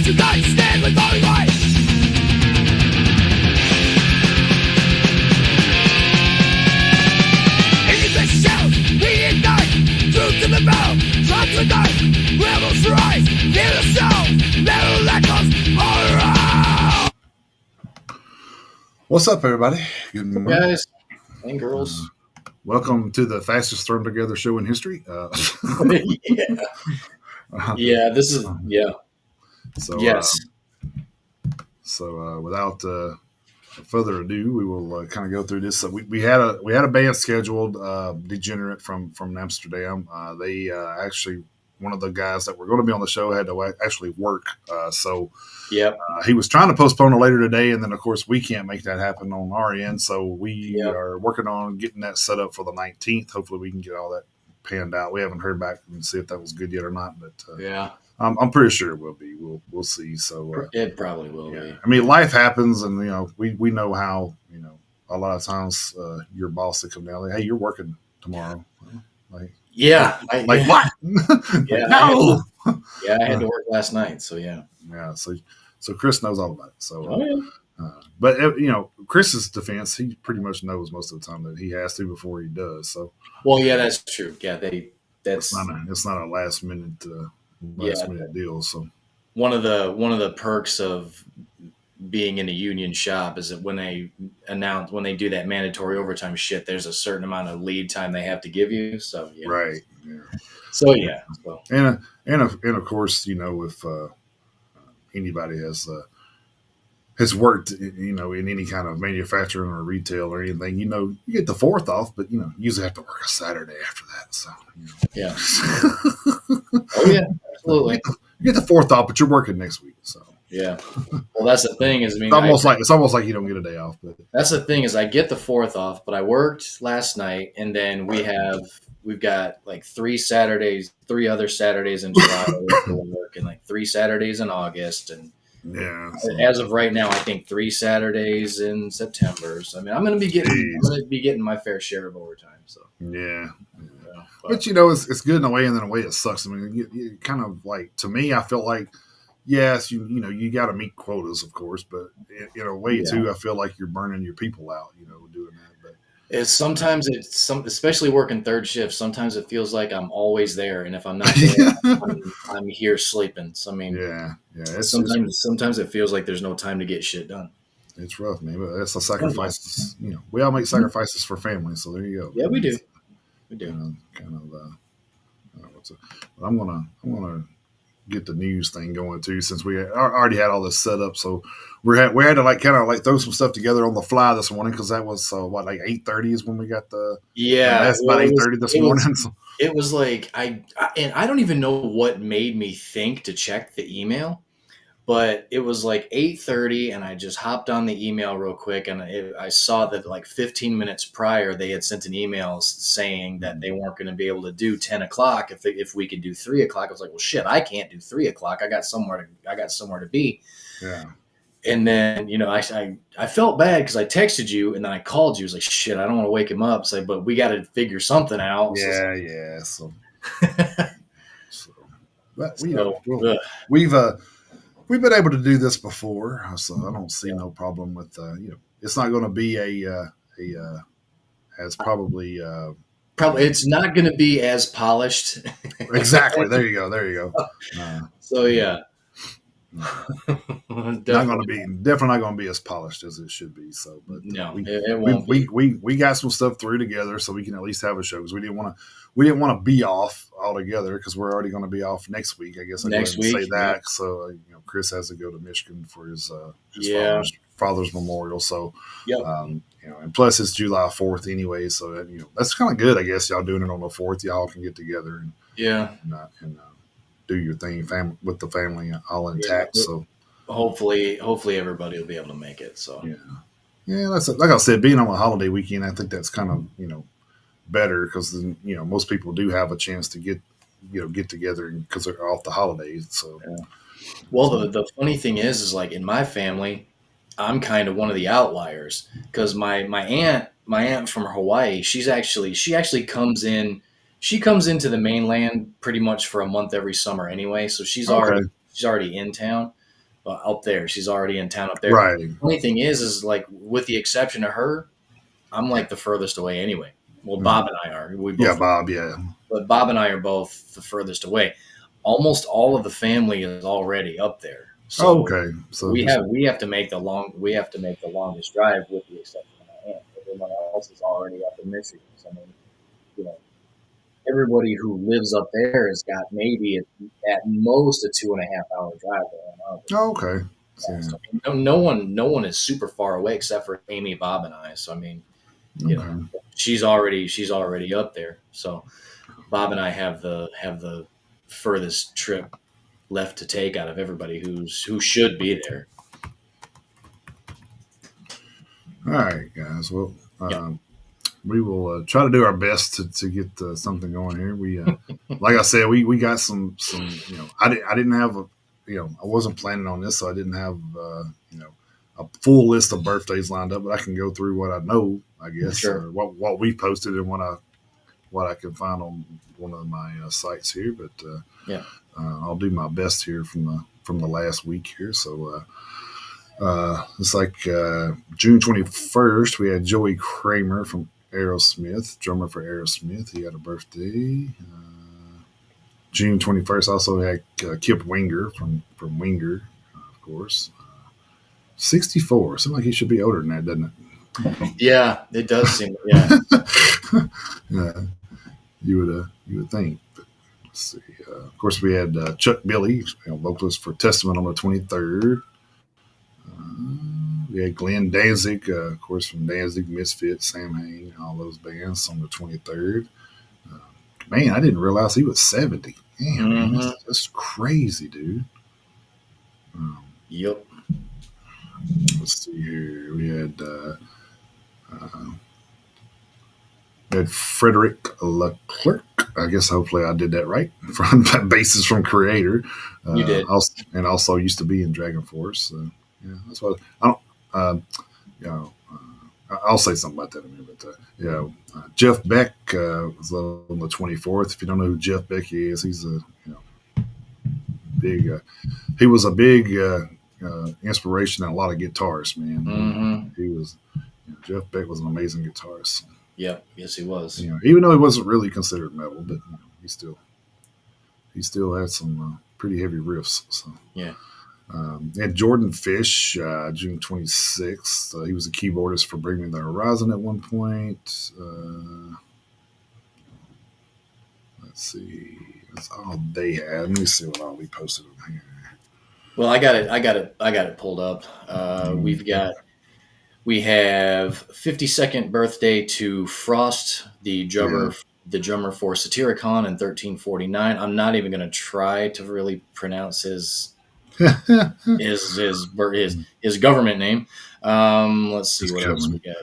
to not stand with all life. Ignition shells, we ignite. Truth to the battle, drop the knife. Rebels rise, hear the sound. Metal echoes all around. What's up, everybody? Good morning, guys and girls. Welcome to the fastest thrown together show in history. Yeah, this is So, yes. Without further ado, we will kind of go through this. So we had a band scheduled, Degenerate from Amsterdam. They actually, one of the guys that were going to be on the show had to actually work. He was trying to postpone it later today, and then of course we can't make that happen on our end. So we are working on getting that set up for the 19th. Hopefully we can get all that panned out. We haven't heard back and see if that was good yet or not, but I'm pretty sure it will be. We'll see. So it probably will be. I mean, life happens, and we know how a lot of times your boss will come down like, hey, you're working tomorrow. Like what? Yeah, no. I had to work last night, so yeah. Yeah, so Chris knows all about it. So, but Chris's defense, he pretty much knows most of the time that he has to before he does. So, well, yeah, that's true. Yeah, it's not a last minute deal. So, one of the perks of being in a union shop is that when they do that mandatory overtime shit, there's a certain amount of lead time they have to give you. So, right, yeah. So yeah, and of course, if anybody has worked, in any kind of manufacturing or retail or anything, you get the 4th off, but you usually have to work a Saturday after that. So yeah. Oh yeah, absolutely. You get the 4th off, but you're working next week. So yeah. Well, that's the thing is, it's almost like you don't get a day off. But that's the thing is, I get the 4th off, but I worked last night, and then we've got like 3 other Saturdays in July to work, and like 3 Saturdays in August, and as of right now, I think 3 Saturdays in September. So I mean, I'm going to be getting my fair share of overtime. So but it's good in a way, and then in a way it sucks. I mean, you kind of like, to me, I feel like, yes, you got to meet quotas, of course, but in a way too, I feel like you're burning your people out, doing that. But sometimes especially working third shift, sometimes it feels like I'm always there, and if I'm not there, I'm here sleeping. So I mean, sometimes it feels like there's no time to get shit done. It's rough, man, but that's a sacrifice. We all make sacrifices for family, so there you go. Yeah, we do. But I'm gonna get the news thing going too, since we already had all this set up. So we had to kind of throw some stuff together on the fly this morning, because that was like 8:30 is when we got the that's about 8:30 this morning. It was like I don't even know what made me think to check the email, but it was like 8:30, and I just hopped on the email real quick, and I saw that like 15 minutes prior they had sent an email saying that they weren't going to be able to do 10 o'clock if we could do 3 o'clock. I was like, well, shit, I can't do 3 o'clock. I got somewhere to be. Yeah. And then I felt bad because I texted you, and then I called you. I was like, shit, I don't want to wake him up. So, but we got to figure something out. We've been able to do this before, so I don't see no problem with it's not going to be as probably it's not going to be as polished. Exactly. There you go. So yeah. Definitely not going to be as polished as it should be. So, but it won't be. We got some stuff through together, so we can at least have a show, because we didn't want to be off altogether, because we're already going to be off next week. I guess next week. Say that. Yeah. So Chris has to go to Michigan for his father's memorial. So and plus it's July 4th anyway. So that's kind of good. I guess y'all doing it on the 4th. Y'all can get together and do your thing with the family all intact. So hopefully everybody will be able to make it. So that's like I said, being on a holiday weekend, I think that's kind of better, because most people do have a chance to get together because they're off the holidays. So well, the funny thing is like in my family, I'm kind of one of the outliers, because my aunt from Hawaii, she actually comes in. She comes into the mainland pretty much for a month every summer anyway, so she's already in town. up there. She's already in town up there. Right. Funny thing is like with the exception of her, I'm like the furthest away anyway. Well, Bob and I are. We Yeah, both, Bob. Yeah. but Bob and I are both the furthest away. Almost all of the family is already up there, Oh, so okay. So we just have to make the longest drive with the exception of my aunt. Everyone else is already up in Michigan. So I mean, you know, everybody who lives up there has got maybe at most a 2.5 hour drive there. oh, okay. So, Yeah, so no one is super far away except for Amy, Bob, and I. So I mean, you know, okay. she's already up there. So Bob and I have the furthest trip left to take out of everybody who should be there. All right, guys. Well, Yeah, we will try to do our best to get something going here. We, like I said, we got some. I didn't have a, I wasn't planning on this, so I didn't have a full list of birthdays lined up. But I can go through what I know, I guess, sure. or what we posted and what I can find on one of my sites here. But Yeah. I'll do my best here from the last week here. So. It's like June 21st, we had Joey Kramer from Aerosmith, drummer for Aerosmith. He had a birthday. June 21st, also had Kip Winger from Winger, of course. 64. Seems like he should be older than that, doesn't Yeah, it does seem. Yeah. it? You would think. But let's see. Of course, we had Chuck Billy, vocalist for Testament, on the 23rd. We had Glenn Danzig, of course, from Danzig, Misfit, Sam Hain, all those bands on the 23rd. Uh, man, I didn't realize he was 70. Damn, man, Mm-hmm. that's crazy, dude. Um, Yep. let's see here. Uh, we had Frederick Leclerc. I guess hopefully I did that right. From bassist from Creator. You did. Also used to be in Dragon Force. So, yeah, that's what I don't. You know, I'll say something about that in a minute. But Jeff Beck was on the 24th. If you don't know who Jeff Beck is, he's a big. He was a big inspiration in a lot of guitarists. Man, Mm-hmm. he was. Jeff Beck was an amazing guitarist. Yep. Yes, he was. Even though he wasn't really considered metal, but he still had some pretty heavy riffs. So. Yeah. And Jordan Fish, June 26th. He was a keyboardist for Bring Me the Horizon at one point. Let's see. That's all they had. Let me see what all we posted on here. Well, I got it pulled up. We have 52nd birthday to Frost, the drummer for Satyricon in 1349. I'm not even going to try to really pronounce his government name. Let's see what else we got.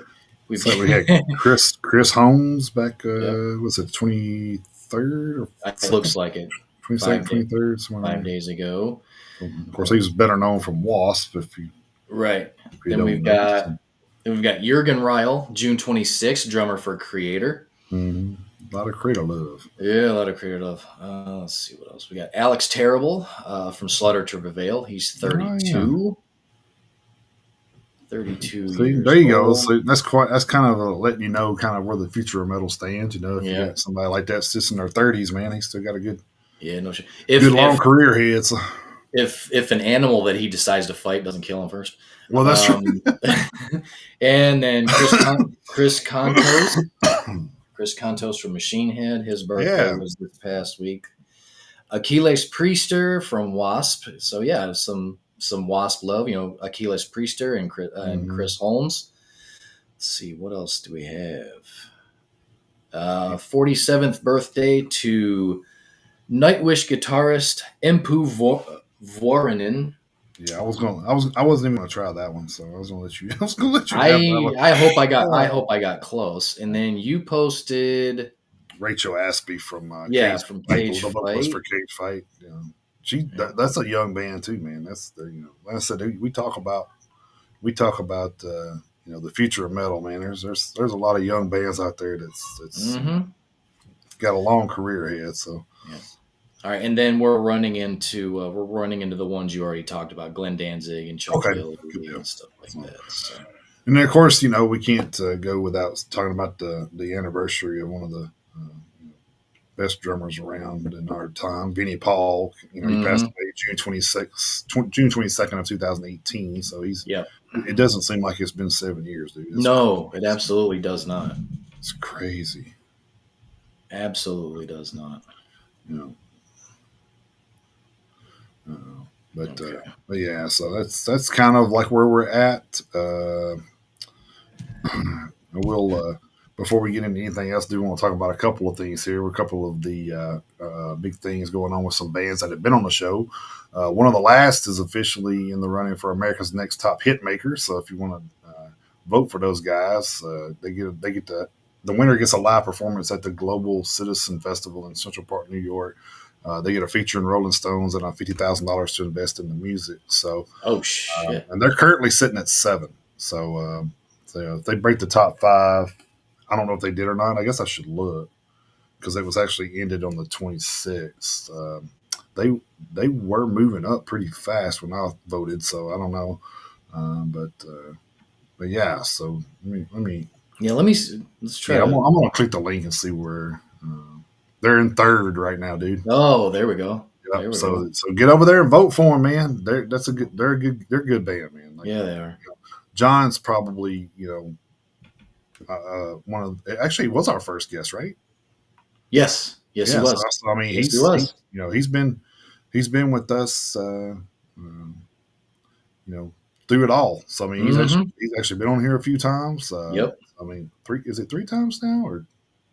We had Chris Holmes back. Was it 23rd or it looks like it. 22nd, 23rd, 5 days ago. Of course, he was better known from Wasp. Right. Then we've got Jurgen Ryle, June 26th, drummer for Creator. Mm-hmm. A lot of Creator love. Yeah, a lot of Creator love. Let's see what else we got. Alex Terrible from Slaughter to Prevail. He's 32. 32 See, years there you old. go. So that's kind of letting you know kind of where the future of metal stands. If you got somebody like that sits in their 30s, man, he's still got a good no shit. Good long career here. So. If an animal that he decides to fight doesn't kill him first. Well, that's true. And then Chris Contos. Chris Contos from Machine Head. His birthday was this past week. Achilles Priester from Wasp. So yeah, some Wasp love. Achilles Priester and Chris Holmes. Let's see, what else do we have? 47th birthday to Nightwish guitarist Empu Vuorinen. Yeah, I wasn't even gonna try that one, so I was gonna let you. have that one. I hope I got close. And then you posted Rachel Aspie from from Cage Fight. For Cage Fight. That's a young band too, man. That's like I said, we talk about the future of metal, man. There's a lot of young bands out there that's got a long career ahead. So All right, and then we're running into the ones you already talked about, Glenn Danzig and Chuck Okay, Billy good deal. and stuff like So, that. So and then of course, we can't go without talking about the anniversary of one of the best drummers around in our time, Vinnie Paul. He passed hmm away June 22nd of 2018. So he's. Yep. It doesn't seem like it's been 7 years, dude. No, it absolutely does not. It's crazy. Absolutely does not. You know. Uh, but Okay. yeah, so that's kind of like where we're at. We'll before we get into anything else, do want to talk about a couple of things here. A couple of the big things going on with some bands that have been on the show. One of the last is officially in the running for America's Next Top Hit Maker. So if you want to vote for those guys, they get the winner gets a live performance at the Global Citizen Festival in Central Park, New York. They get a feature in Rolling Stones and $50,000 to invest in the music. So, Oh shit. and they're currently sitting at 7. So if they break the top 5, I don't know if they did or not. I guess I should look because it was actually ended on the 26th. They they were moving up pretty fast when I voted, so I don't know. But yeah, so let me Yeah, let's try yeah, to. I'm gonna click the link and see where they're in third right now, dude. Oh, there we go. There Yep. we go. So get over there and vote for them, man. They're a good band, man. Like Yeah, they are. John's probably one of actually was our first guest, right? Yes. Yes, he Yeah. was. I mean Yes, he he was. he's been with us you know through it all. So I mean hmm he's actually been on here a few times. Yep. I mean 3 times now or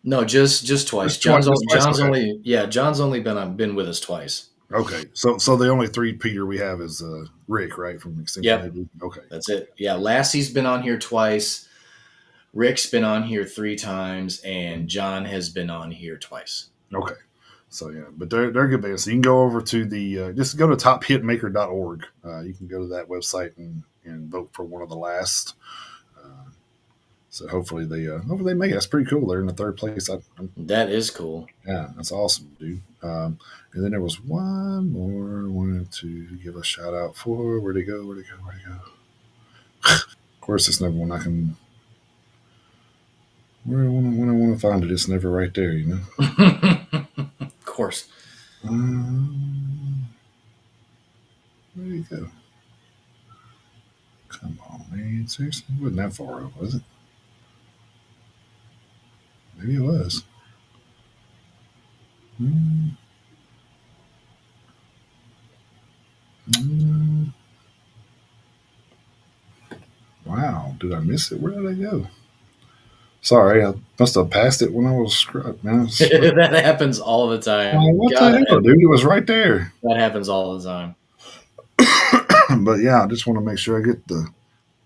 No, just twice. just twice? Just twice. John's only been with us twice. Okay. So the only three Peter we have is Rick, right, from Extinction Yep. Rebellion. Okay. That's it. Yeah, Lassie's been on here twice. Rick's been on here 3 times, and John has been on here twice. Okay. So yeah, but they're a good band. So you can go over to the just go to tophitmaker.org. You can go to that website and vote for one of the last. Uh, so hopefully they make it. That's pretty cool. They're in the third place. That is cool. Yeah, that's awesome, dude. And then there was one more I wanted to give a shout out for. Where'd it go? Where'd it go? Where'd it go? Of course, it's never one I can. When I want to find it, it's never right there, you know. Of course. Um, where'd it go? Come on, man. Seriously? It wasn't that far up, was it? Maybe it was. Mm, mm. Wow. Did I miss it? Where did I go? Sorry, I must have passed it when I was scrubbed, man. That happens all the time. What the God, hell, dude? It was right there. that happens all the time. But yeah, I just want to make sure I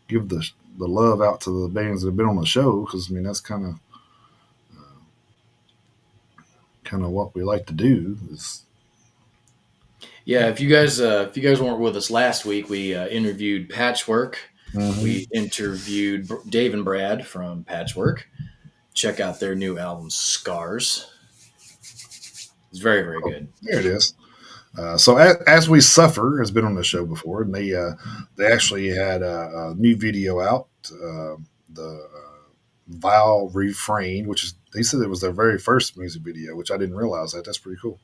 give the love out to the bands that have been on the show because I mean that's kind of what we like to do. Is Yeah, if you guys weren't with us last week, we interviewed Patchwork. Mhm. We interviewed Dave and Brad from Patchwork. Check out their new album Scars. It's very, very Oh, good. there it is. So as we suffer has been on the show before, and they actually had a new video out. The Vile Refrain, which is they said it was their very first music video, which I didn't realize that. That's pretty cool.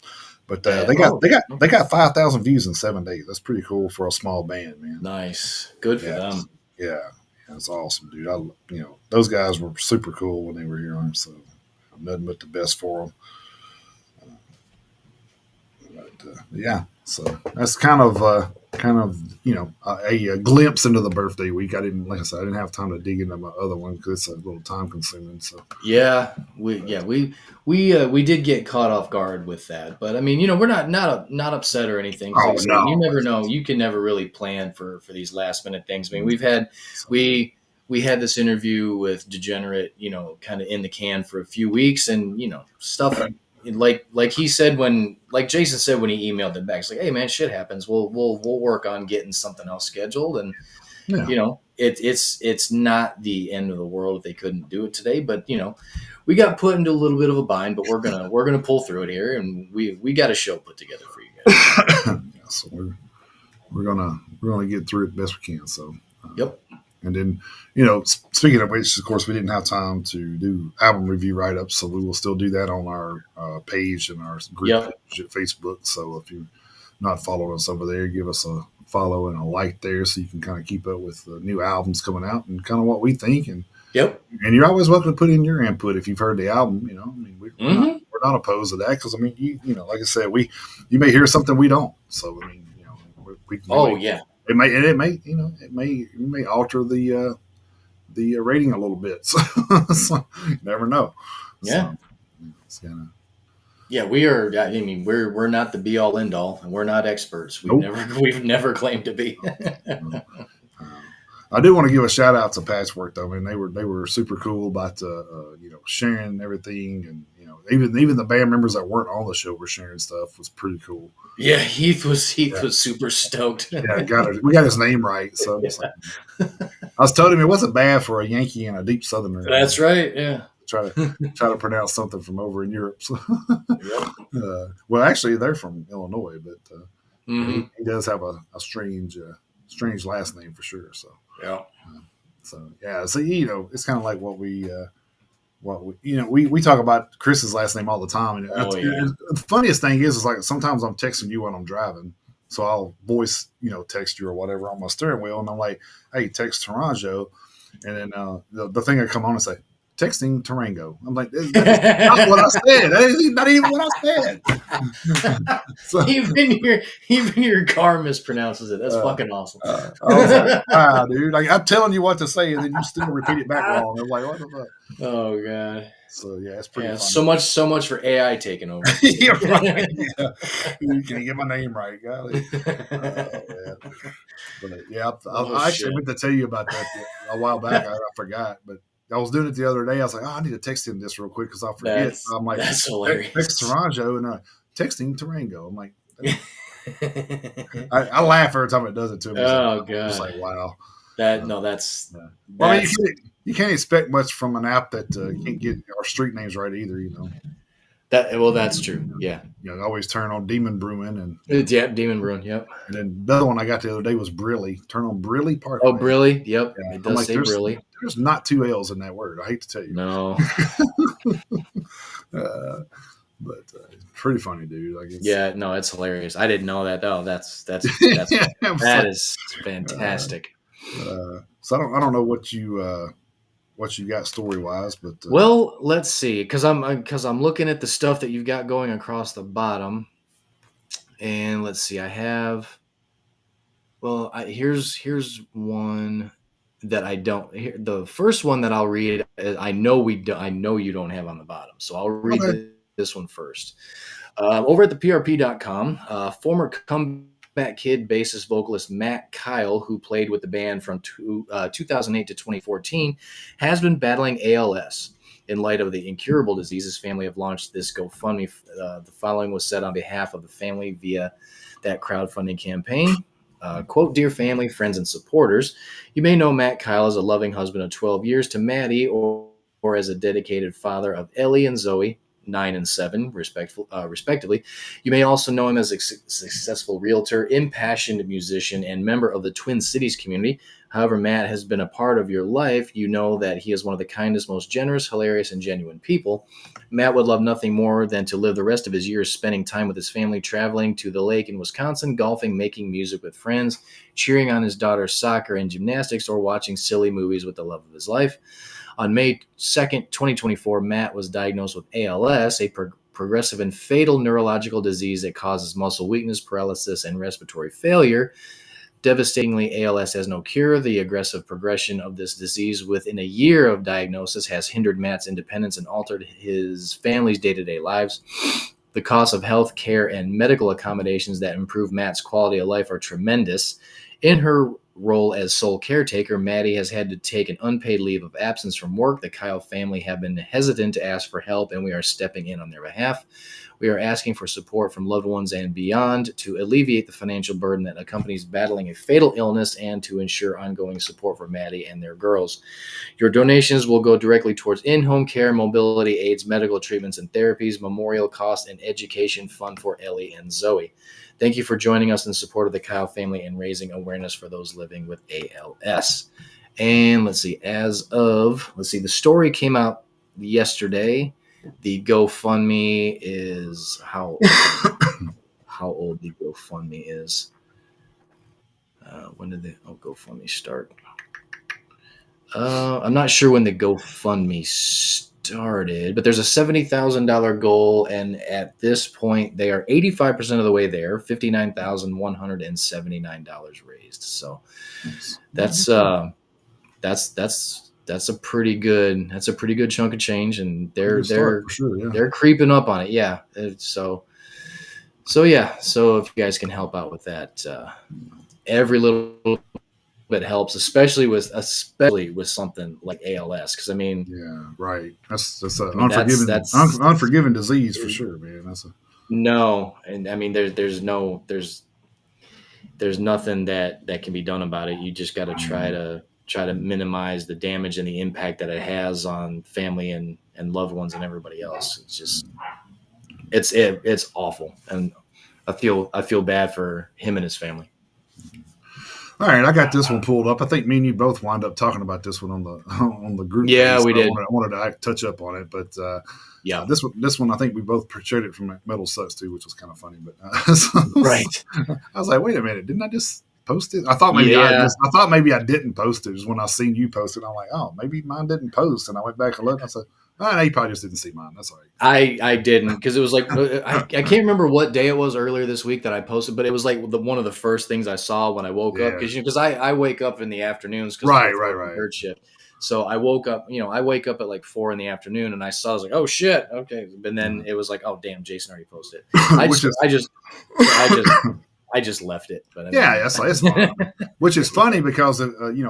But they got Oh, they got they got 5,000 views in 7 days. That's pretty cool for a small band, man. nice. Good for Yeah, them. yeah, that's awesome, dude. Those guys were super cool when they were here, so nothing but the best for them. But yeah, so that's a glimpse into the birthday week. Like I said, I didn't have time to dig into my other one because it's a little time consuming. So Yeah, we did get caught off guard with that, but I mean, we're not upset or anything because, like oh I said, no, you never know. You can never really plan for these last minute things. I mean, we had this interview with Degenerate, kind of in the can for a few weeks, and stuff like he said like Jason said when he emailed it back, it's like, hey man, shit happens. We'll work on getting something else scheduled, and Yeah. it's not the end of the world if they couldn't do it today, but we got put into a little bit of a bind, but we're gonna pull through it here, and we got a show put together for you guys. Yeah, so we're gonna get through it best we can. So Yep. and then speaking of which, of course, we didn't have time to do album review write ups, so we will still do that on our page and our group Yep. page at Facebook. So if you're not following us over there, give us a follow and a like there, so you can kind of keep up with the new albums coming out and kind of what we think. Yep. And you're always welcome to put in your input if you've heard the album. I mean, Mm-hmm. we're not opposed to that, because I mean, like I said, you may hear something we don't. So I mean, Oh yeah. it may alter the rating a little bit. So you never know. Yeah. So, it's kinda, Yeah, we are. I mean, we're not the be all end all, and we're not experts. Nope. We've never claimed to be. um, I do want to give a shout out to Patchwork though. I mean, they were super cool about sharing everything, and even the band members that weren't on the show were sharing stuff. Was pretty cool. Yeah, Heath was super stoked. Yeah, we got his name right. So I was told him it wasn't bad for a Yankee and a deep Southerner. That's right. Yeah. Try to pronounce something from over in Europe. So, Yep. well, actually, they're from Illinois, but Mm-hmm. he does have a strange last name for sure. So Yeah. so yeah, so it's kind of like what we we talk about Chris's last name all the time, and Oh, yeah. the funniest thing is like sometimes I'm texting you when I'm driving, so I'll voice text you or whatever on my steering wheel, and I'm like, hey, text Toronjo, and then the thing will come on and say, texting Tarango. I'm like, that's not what I said. That is not even what I said. So, even your car mispronounces it. That's fucking awesome. I was like, wow, dude. Like, I'm telling you what to say, and then you still repeat it back wrong. I'm like, what the fuck? Oh god. So yeah, it's pretty. Yeah, funny. so much for AI taking over. Yeah, right. Yeah. Can you get my name right, golly? Man. But yeah, I actually meant to tell you about that a while back. I forgot, but I was doing it the other day. I was like, I need to text him this real quick because I'll forget. So I'm like, that's hilarious. Text Toronjo, and texting Tarango. I'm like, I laugh every time it does it to me. Oh I'm god. just like, wow. That's. Well, I mean, you can't expect much from an app that can't get our street names right either. That's true. Yeah. I always turn on Demon Brewing and Demon Bruin. Yep. And then the other one I got the other day was Brilly. Turn on Brilly Park. Oh, Brilly. Yep. Yeah. It does say Brilly. There's not two L's in that word. I hate to tell you. No. But pretty funny, dude. Like yeah. No, it's hilarious. I didn't know that. Oh, that's yeah, that is fantastic. So I don't know what you got story wise, but well, let's see, because I'm looking at the stuff that you've got going across the bottom, and let's see, I have. Well, here's one that I don't. The first one that I'll read, I know you don't have on the bottom, so I'll read this one first. Over at the PRP.com, former Comeback Kid bassist vocalist Matt Kyle, who played with the band from 2008 to 2014, has been battling ALS. In light of the incurable disease, his family have launched this GoFundMe. The following was said on behalf of the family via that crowdfunding campaign. Quote, dear family, friends, and supporters, you may know Matt Kyle as a loving husband of 12 years to Maddie, or as a dedicated father of Ellie and Zoe, 9 and 7, respectively. You may also know him as a successful realtor, impassioned musician, and member of the Twin Cities community. However, Matt has been a part of your life. You know that he is one of the kindest, most generous, hilarious, and genuine people. Matt would love nothing more than to live the rest of his years spending time with his family, traveling to the lake in Wisconsin, golfing, making music with friends, cheering on his daughter's soccer and gymnastics, or watching silly movies with the love of his life. On May 2nd, 2024, Matt was diagnosed with ALS, a progressive and fatal neurological disease that causes muscle weakness, paralysis, and respiratory failure. Devastatingly, ALS has no cure. The aggressive progression of this disease within a year of diagnosis has hindered Matt's independence and altered his family's day-to-day lives. The costs of health care and medical accommodations that improve Matt's quality of life are tremendous. In her role as sole caretaker, Maddie has had to take an unpaid leave of absence from work. The Kyle family have been hesitant to ask for help, and we are stepping in on their behalf. We are asking for support from loved ones and beyond to alleviate the financial burden that accompanies battling a fatal illness and to ensure ongoing support for Maddie and their girls. Your donations will go directly towards in-home care, mobility aids, medical treatments and therapies, memorial costs, and education fund for Ellie and Zoe. Thank you for joining us in support of the Kyle family and raising awareness for those living with ALS. And let's see, the story came out yesterday. The GoFundMe is how old the GoFundMe is. When did the GoFundMe start? I'm not sure when the GoFundMe started, but there's a $70,000 goal, and at this point, they are 85% of the way there. $59,179 raised. So that's a pretty good chunk of change, and they're for sure, yeah. they're creeping up on it. Yeah. So if you guys can help out with that, every little bit helps, especially with something like ALS. Because I mean, yeah, right. That's an that's unforgiving disease for sure, man. No, and I mean there's nothing that can be done about it. You just got to try to minimize the damage and the impact that it has on family and loved ones and everybody else. It's just it's awful, and I feel bad for him and his family. All right, I got this one pulled up. I think me and you both wound up talking about this one on the group. Yeah, we did. I wanted to touch up on it, but yeah, this one I think we both shared it from Metal Sucks too, which was kind of funny. But right, I was like, wait a minute, didn't I just post it? I thought maybe I didn't post it. Just when I seen you post it, I'm like, oh, maybe mine didn't post, and I went back and looked. And I said, oh, no, you probably just didn't see mine. That's all right. I didn't, because it was like I can't remember what day it was earlier this week that I posted, but it was like one of the first things I saw when I woke up, because I wake up in the afternoons because right. Third shift. So I woke up, I wake up at like 4 in the afternoon, and I saw, I was like, oh shit, okay, but then it was like, oh damn, Jason already posted. I just left it. But I mean, it's fine. Which is funny because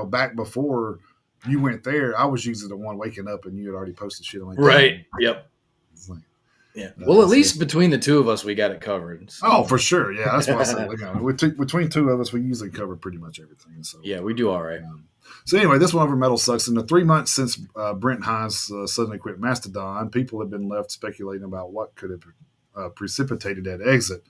back before you went there, I was usually the one waking up, and you had already posted shit on right. Yep. Like, yeah. Well, at least between the two of us, we got it covered. So. Oh, for sure. Yeah, that's what I said. Between two of us, we usually cover pretty much everything. So yeah, we do all right. So anyway, this one over Metal Sucks. In the 3 months since Brent Hines suddenly quit Mastodon, people have been left speculating about what could have precipitated that exit.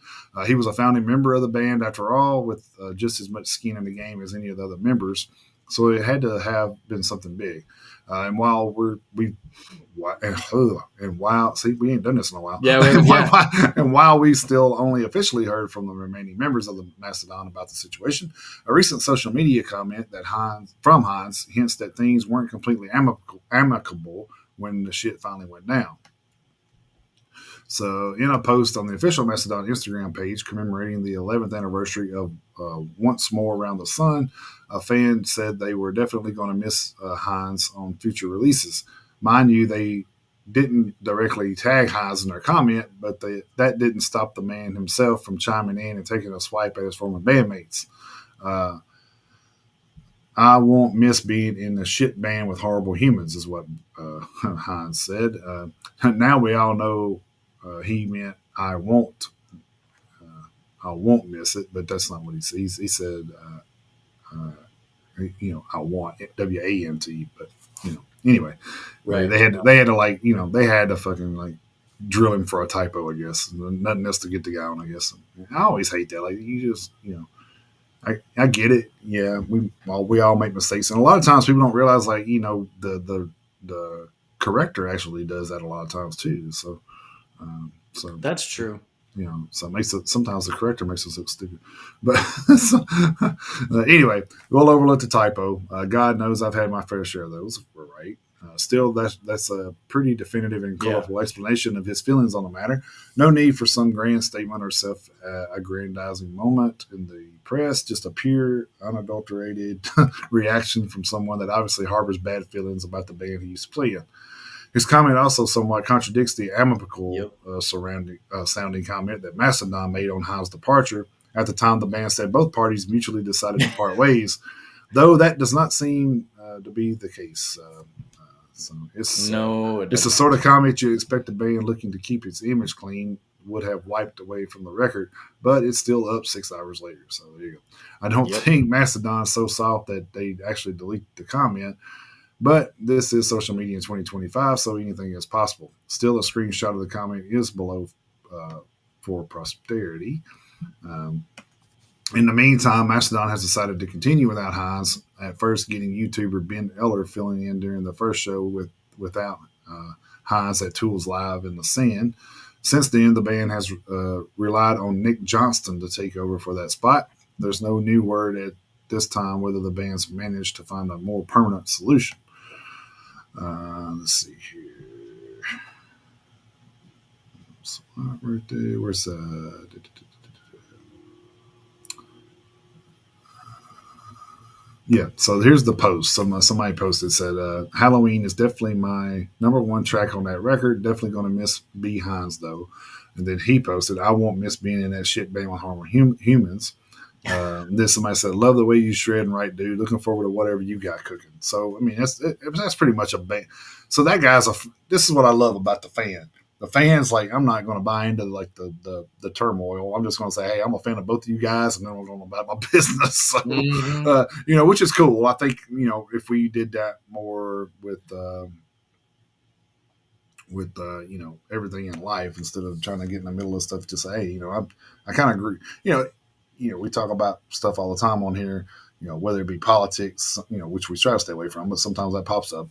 He was a founding member of the band, after all, with just as much skin in the game as any of the other members. So it had to have been something big. And while we ain't done this in a while. Yeah. And while we still only officially heard from the remaining members of the Mastodon about the situation, a recent social media comment from Hines hints that things weren't completely amicable when the shit finally went down. So, in a post on the official Mastodon Instagram page commemorating the 11th anniversary of Once More Around the Sun, a fan said they were definitely going to miss Hines on future releases. Mind you, they didn't directly tag Hines in their comment, but that didn't stop the man himself from chiming in and taking a swipe at his former bandmates. I won't miss being in the shit band with horrible humans, is what Hines said. Now we all know he meant I won't miss it, but that's not what he said. He said, I want WANT, but anyway, right? They had to fucking like drill him for a typo, I guess. Nothing else to get the guy on, I guess. I always hate that. Like, you just, I get it. Yeah, we all make mistakes, and a lot of times people don't realize, like, the corrector actually does that a lot of times too. So that's true. So it makes it, sometimes the corrector makes us look stupid. But anyway, we'll overlook the typo. God knows I've had my fair share of those. We're right. Still, that's a pretty definitive and colorful explanation of his feelings on the matter. No need for some grand statement or self-aggrandizing moment in the press. Just a pure, unadulterated reaction from someone that obviously harbors bad feelings about the band he used to play in. His comment also somewhat contradicts the amicable sounding comment that Mastodon made on Hines' departure. At the time, the band said both parties mutually decided to part ways. though that does not seem to be the case. So No, it it's does the not. sort of comment you expect a band looking to keep its image clean would have wiped away from the record, but it's still up 6 hours later. So there you go. I don't Yep. think Mastodon's so soft that they actually delete the comment, but this is social media in 2025, so anything is possible. Still, a screenshot of the comment is below uh, for posterity. Um, in the meantime, Mastodon has decided to continue without Hines. At first, getting YouTuber Ben Eller filling in during the first show without Hines at Tools Live in the Sand. Since then, the band has relied on Nick Johnston to take over for that spot. There's no new word at this time whether the band's managed to find a more permanent solution. Let's see here. Right there. Where's Yeah, so here's the post. Somebody posted said Halloween is definitely my number one track on that record. Definitely going to miss B Hines though. And then he posted, I won't miss being in that shit band with Harmon Humans. Then somebody said, love the way you shred and write, dude. Looking forward to whatever you got cooking. So I mean, that's pretty much a band. So that guy's this is what I love about the fan. The fans, like, I'm not going to buy into like the turmoil. I'm just going to say, hey, I'm a fan of both of you guys, and then I'm going about my business. So, Mm-hmm. which is cool. I think if we did that more with everything in life instead of trying to get in the middle of stuff, to say, hey, I kind of agree. We talk about stuff all the time on here. Whether it be politics, which we try to stay away from, but sometimes that pops up.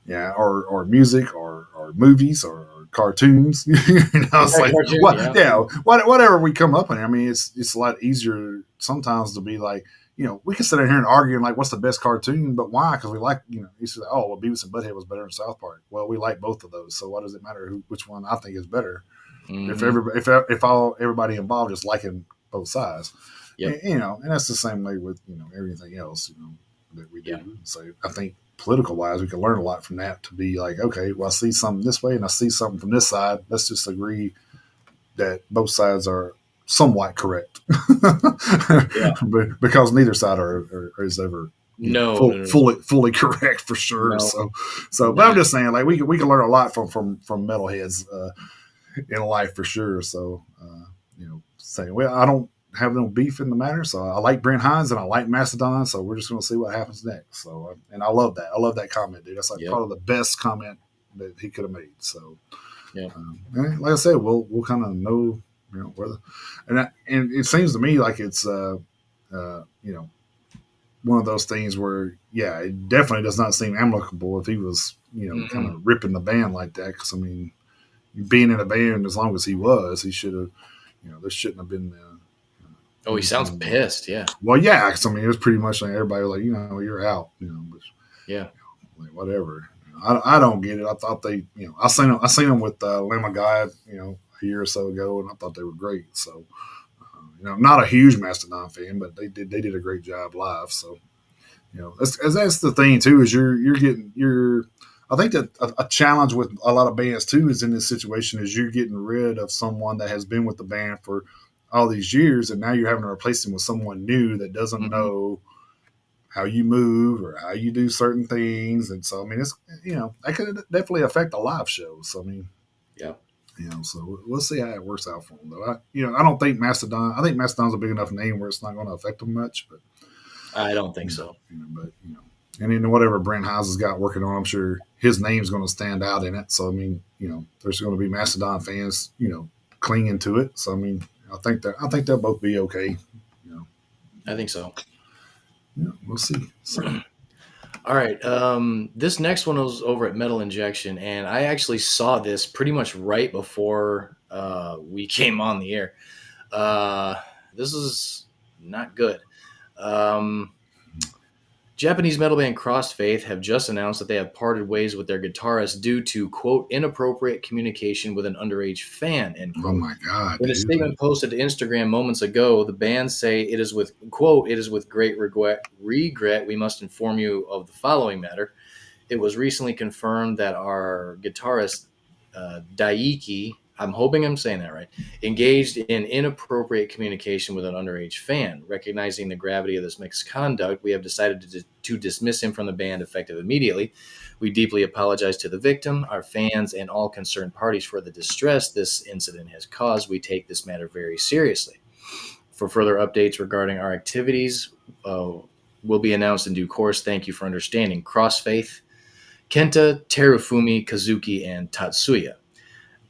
Yeah, or music, or movies, or cartoons. It's like Cartoon, what? yeah. Yeah, whatever we come up with. I mean, it's a lot easier sometimes to be like, we can sit in here and argue like, what's the best cartoon? But why? Because we like, you say, oh, well, Beavis and Butthead was better than South Park. Well, we like both of those, so what does it matter which one I think is better? Mm-hmm. If everybody involved is liking both sides, Yep. and that's the same way with everything else that we do. Yeah. So I think political wise, we can learn a lot from that to be like, okay, well, I see something this way and I see something from this side. Let's just agree that both sides are somewhat correct. Yeah. Because neither side is ever No. fully correct for sure. No, But I'm not. just saying, like, we can learn a lot from metalheads in life for sure. So saying, well, I don't have no beef in the matter. So I like Brent Hines and I like Mastodon. So we're just going to see what happens next. So and I love that. I love that comment, dude. That's like Yep. probably the best comment that he could have made. So Yep. and like I said, we'll kind of know whether and it seems to me like it's one of those things where it definitely does not seem amicable if he was kind Mm-mm. of ripping the band like that, because I mean, being in a band as long as he was, he should have there shouldn't have been Oh, he sounds pissed. Yeah. well, yeah, because I mean, it was pretty much like everybody was like, you're out, but Yeah. like, whatever. I don't get it. I thought they, I seen them with Lemma Guy, a year or so ago, and I thought they were great. So, not a huge Mastodon fan, but they did a great job live. So, that's the thing too, is you're getting I think that a challenge with a lot of bands too is in this situation is you're getting rid of someone that has been with the band for all these years, and now you're having to replace them with someone new that doesn't Mm-hmm. know how you move or how you do certain things. And so I mean, it's that could definitely affect a live show. So I mean, Yeah. so we'll see how it works out for them though. I don't think Mastodon. I think Mastodon's a big enough name where it's not going to affect them much, but I don't think so. but and then whatever Brent Hines has got working on, I'm sure his name's going to stand out in it. So I mean, there's going to be Mastodon fans, clinging to it. So I mean, I think they'll both be okay. I think so. We'll see. So, All right. This next one was over at Metal Injection, and I actually saw this pretty much right before we came on the air. This is not good. Japanese metal band Crossfaith have just announced that they have parted ways with their guitarist due to, quote, inappropriate communication with an underage fan, end quote. oh my God! In a dude. statement posted to Instagram moments ago, the band say it is with, quote, it is with great regret we must inform you of the following matter. It was recently confirmed that our guitarist, Daiki, I'm hoping I'm saying that right, engaged in inappropriate communication with an underage fan. Recognizing the gravity of this misconduct, we have decided to dismiss him from the band effective immediately. We deeply apologize to the victim, our fans, and all concerned parties for the distress this incident has caused. We take this matter very seriously. For further updates regarding our activities, will be announced in due course. Thank you for understanding. Crossfaith, Kenta, Terufumi, Kazuki, and Tatsuya.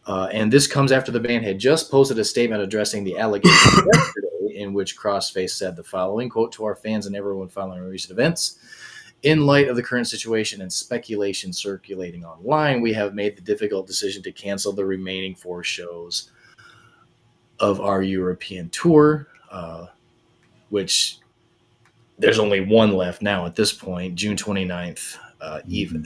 And this comes after the band had just posted a statement addressing the allegations yesterday, in which Crossface said the following, quote, to our fans and everyone following recent events. In light of the current situation and speculation circulating online, we have made the difficult decision to cancel the remaining 4 shows of our European tour, which there's only one left now at this point, June 29th. Even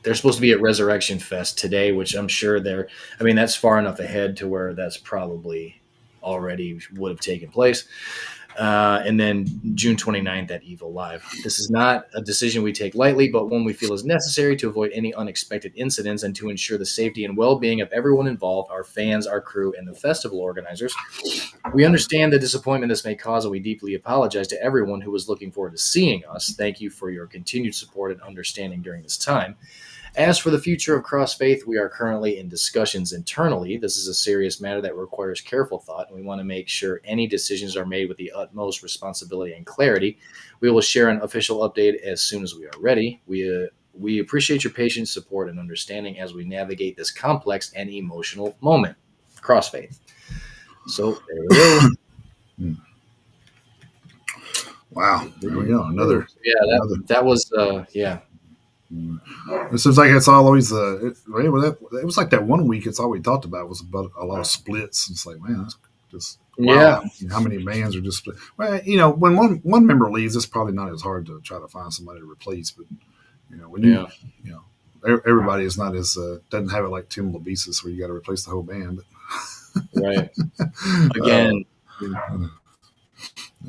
they're supposed to be at Resurrection Fest today, which I'm sure that's far enough ahead to where that's probably already would have taken place. And then June 29th at Evil Live. This is not a decision we take lightly, but one we feel is necessary to avoid any unexpected incidents and to ensure the safety and well-being of everyone involved, our fans, our crew, and the festival organizers. We understand the disappointment this may cause, and we deeply apologize to everyone who was looking forward to seeing us. Thank you for your continued support and understanding during this time. As for the future of Crossfaith, we are currently in discussions internally. This is a serious matter that requires careful thought, and we want to make sure any decisions are made with the utmost responsibility and clarity. We will share an official update as soon as we are ready. We appreciate your patience, support, and understanding as we navigate this complex and emotional moment. Crossfaith. So there we go. Wow, there we go. Another. That was yeah. It seems like it's always it was like that one week. It's all we talked about was about a lot of splits. It's like, man, that's just wow. How many bands are just split? Well, when one member leaves, it's probably not as hard to try to find somebody to replace. But when everybody is not as doesn't have it like Tim LaBesis where you got to replace the whole band. But right. Again.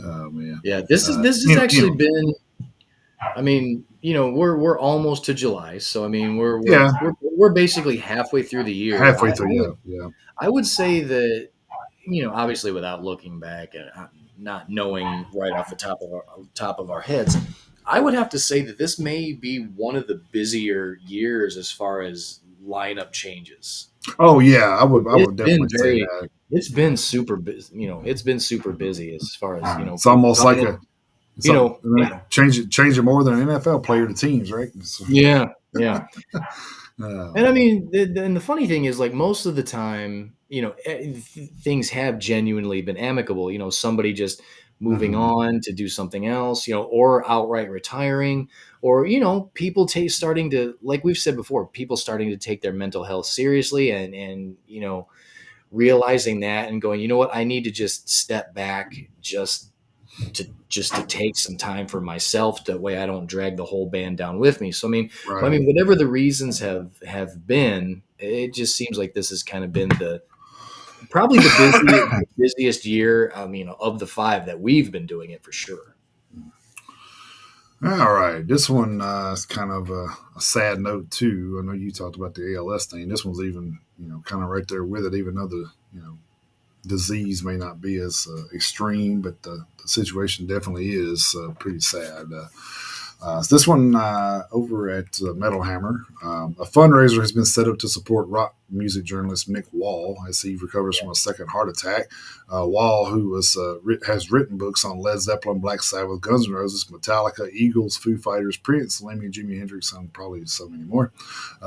Oh man. Yeah, this has actually been. I mean, we're almost to July, so I mean, we're basically halfway through the year. Halfway through, yeah. I would say that, obviously, without looking back and not knowing right off the top of our heads, I would have to say that this may be one of the busier years as far as lineup changes. Oh yeah, I would definitely say that. It's been super busy. It's been super busy as far as It's almost like change it more than an NFL player to teams, right? So. Yeah. And I mean, and the funny thing is, like, most of the time, things have genuinely been amicable. Somebody just moving on to do something else, or outright retiring, or people starting to, like we've said before, people starting to take their mental health seriously, and realizing that and going, you know what, I need to just step back just to take some time for myself. That way I don't drag the whole band down with me. So, whatever the reasons have been, it just seems like this has kind of been probably the busiest year, of the 5 that we've been doing it for sure. All right. This one is kind of a sad note too. I know you talked about the ALS thing. This one's even, kind of right there with it, even though the, disease may not be as extreme, but the situation definitely is pretty sad. This one over at Metal Hammer, a fundraiser has been set up to support rock music journalist Mick Wall as he recovers from a second heart attack. Wall, who has written books on Led Zeppelin, Black Sabbath, Guns N' Roses, Metallica, Eagles, Foo Fighters, Prince, Lemmy, Jimi Hendrix, and probably so many more.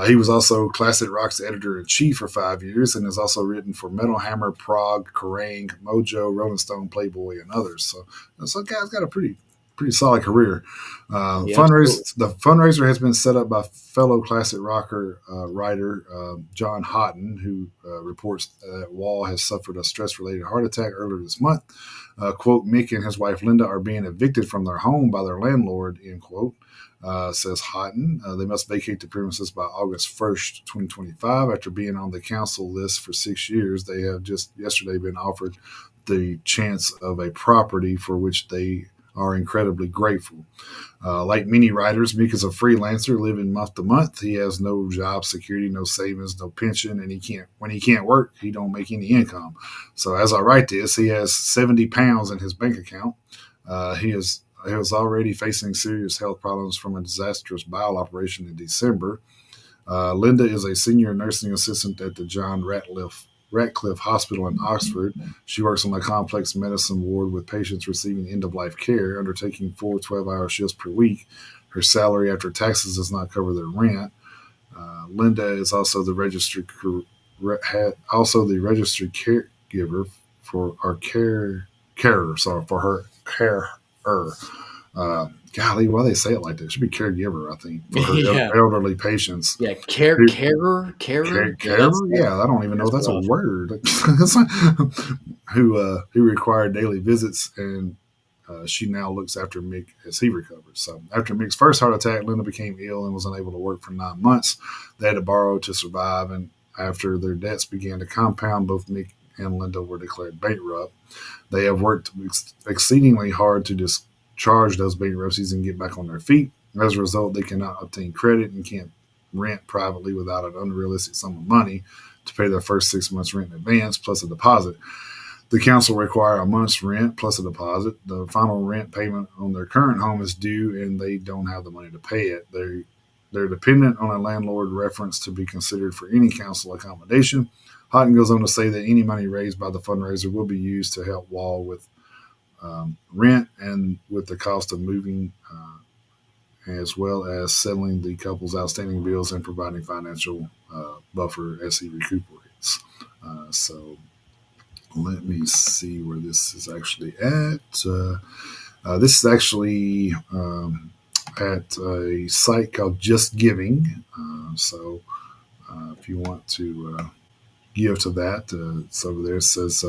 He was also Classic Rock's editor-in-chief for 5 years and has also written for Metal Hammer, Prog, Kerrang, Mojo, Rolling Stone, Playboy, and others. So guy's got a pretty solid career. The fundraiser has been set up by fellow classic rocker writer John Houghton, who reports that Wall has suffered a stress-related heart attack earlier this month. Quote, Mick and his wife Linda are being evicted from their home by their landlord, end quote, says Houghton. They must vacate the premises by August 1st, 2025. After being on the council list for 6 years, they have just yesterday been offered the chance of a property for which they are incredibly grateful. Like many writers, Mick is a freelancer living month to month. He has no job security, no savings, no pension, and when he can't work, he don't make any income. So as I write this, he has 70 pounds in his bank account. He was already facing serious health problems from a disastrous bowel operation in December. Linda is a senior nursing assistant at the John Ratcliffe Hospital in Oxford. She works on a complex medicine ward with patients receiving end of life care, undertaking 4 12-hour shifts per week. Her salary after taxes does not cover their rent. Linda is also the registered caregiver for our carer, sorry, for her carer. Golly, why they say it like that? It should be caregiver, I think, for her Yeah. elderly patients. Yeah. Who- Carer. Yeah. Caregiver? Yeah, I don't even know if that's a rough. word. Who require daily visits, and she now looks after Mick as he recovers. So after Mick's first heart attack, Linda became ill and was unable to work for 9 months. They had to borrow to survive, and after their debts began to compound, both Mick and Linda were declared bankrupt. They have worked exceedingly hard to discharge those bankruptcies and get back on their feet. As a result, they cannot obtain credit and can't rent privately without an unrealistic sum of money to pay their first 6 months rent in advance plus a deposit. The council require a month's rent plus a deposit. The final rent payment on their current home is due, and they don't have the money to pay it. They're dependent on a landlord reference to be considered for any council accommodation. Houghton goes on to say that any money raised by the fundraiser will be used to help Wall with rent and with the cost of moving, as well as settling the couple's outstanding bills and providing financial buffer as he recuperates. So let me see where this is actually at. This is actually at a site called Just Giving. So if you want to give to that, it's over there. It says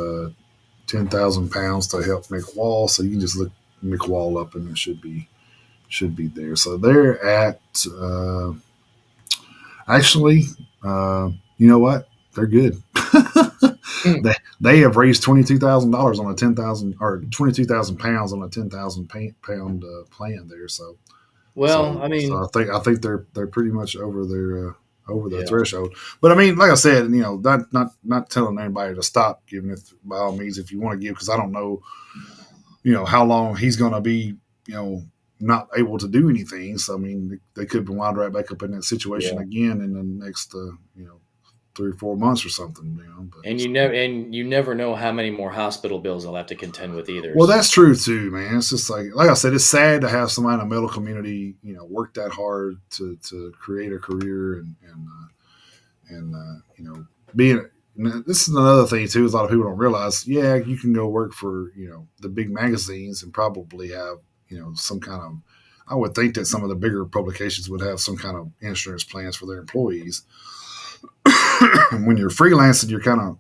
£10,000 to help Mick Wall. So you can just look Mick Wall up, and it should be there. So they're at actually, you know what? They're good. They have raised $22,000 on a 10,000 or 22,000 pounds on a 10,000 pound plan there. So, Well, I mean, so I think they're pretty much over their yeah. threshold. But I mean, like I said, you know, not telling anybody to stop giving it by all means if you want to give, because I don't know, you know, how long he's going to be, you know, not able to do anything. So I mean, they could wind right back up in that situation again in the next, you know, 3 or 4 months or something, you know. But, And you never know how many more hospital bills they'll have to contend with either. well, that's true too, man. It's just like I said, it's sad to have somebody in the medical community, you know, work that hard to create a career and you know, being. This is another thing too. Is a lot of people don't realize. Yeah, you can go work for, you know, the big magazines and probably have, you know, some kind of. I would think that some of the bigger publications would have some kind of insurance plans for their employees. When you're freelancing, you're kind of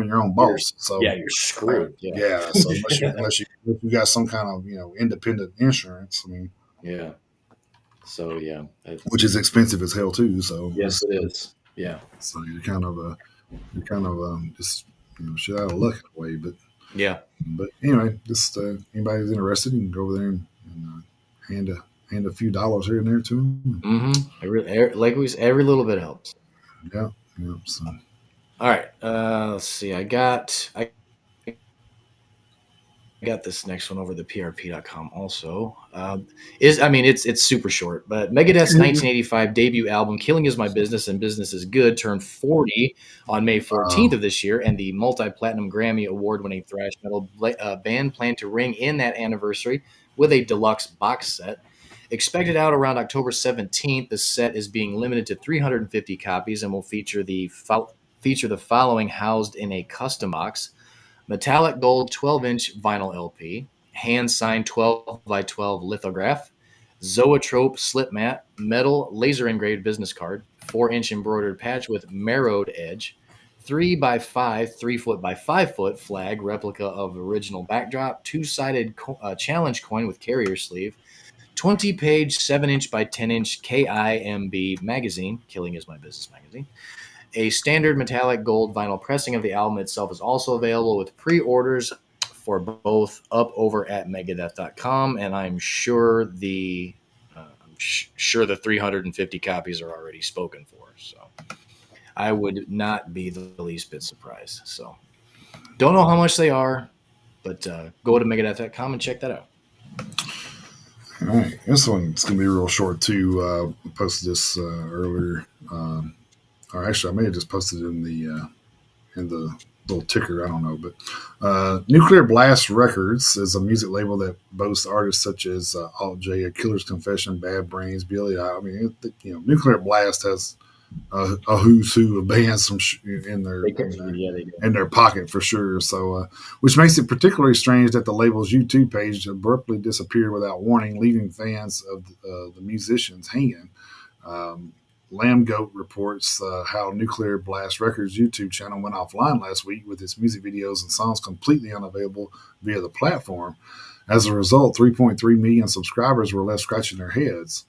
your own boss. So yeah, you're screwed. Yeah. So unless you got some kind of, you know, independent insurance, I mean, Yeah. So yeah, which is expensive as hell too. So yes, it is. Yeah. So you're kind of just, you know, shit out of luck in a way. But anyway, just anybody who's interested, you can go over there and hand a few dollars here and there to them. Mm-hmm. Like we said, every little bit helps. Yeah. So. All right. Let's see. I got this next one over the PRP.com also. It's super short, but Megadeth's 1985 debut album "Killing Is My Business and Business Is Good" turned 40 on May 14th of this year, and the multi-platinum Grammy award-winning thrash metal band planned to ring in that anniversary with a deluxe box set. Expected out around October 17th, the set is being limited to 350 copies and will feature the following housed in a custom box: metallic gold 12-inch vinyl LP, hand-signed 12 by 12 lithograph, zoetrope slip mat, metal laser-engraved business card, 4-inch embroidered patch with marrowed edge, 3 by 5, 3 foot by 5 foot flag replica of original backdrop, two-sided challenge coin with carrier sleeve, 20-page 7-inch by 10-inch KIMB magazine, Killing Is My Business magazine. A standard metallic gold vinyl pressing of the album itself is also available with pre-orders for both up over at Megadeth.com, and I'm sure the 350 copies are already spoken for. So I would not be the least bit surprised. So don't know how much they are, but go to Megadeth.com and check that out. All right, this one's gonna be real short too. I posted this earlier, or actually, I may have just posted it in the little ticker. I don't know, but Nuclear Blast Records is a music label that boasts artists such as Alt J, A Killer's Confession, Bad Brains, Billy. I mean, Nuclear Blast has a who's who of bands in their They do. in their pocket for sure. So, which makes it particularly strange that the label's YouTube page abruptly disappeared without warning, leaving fans of the musicians hanging. Lamb Goat reports how Nuclear Blast Records' YouTube channel went offline last week with its music videos and songs completely unavailable via the platform. As a result, 3.3 million subscribers were left scratching their heads.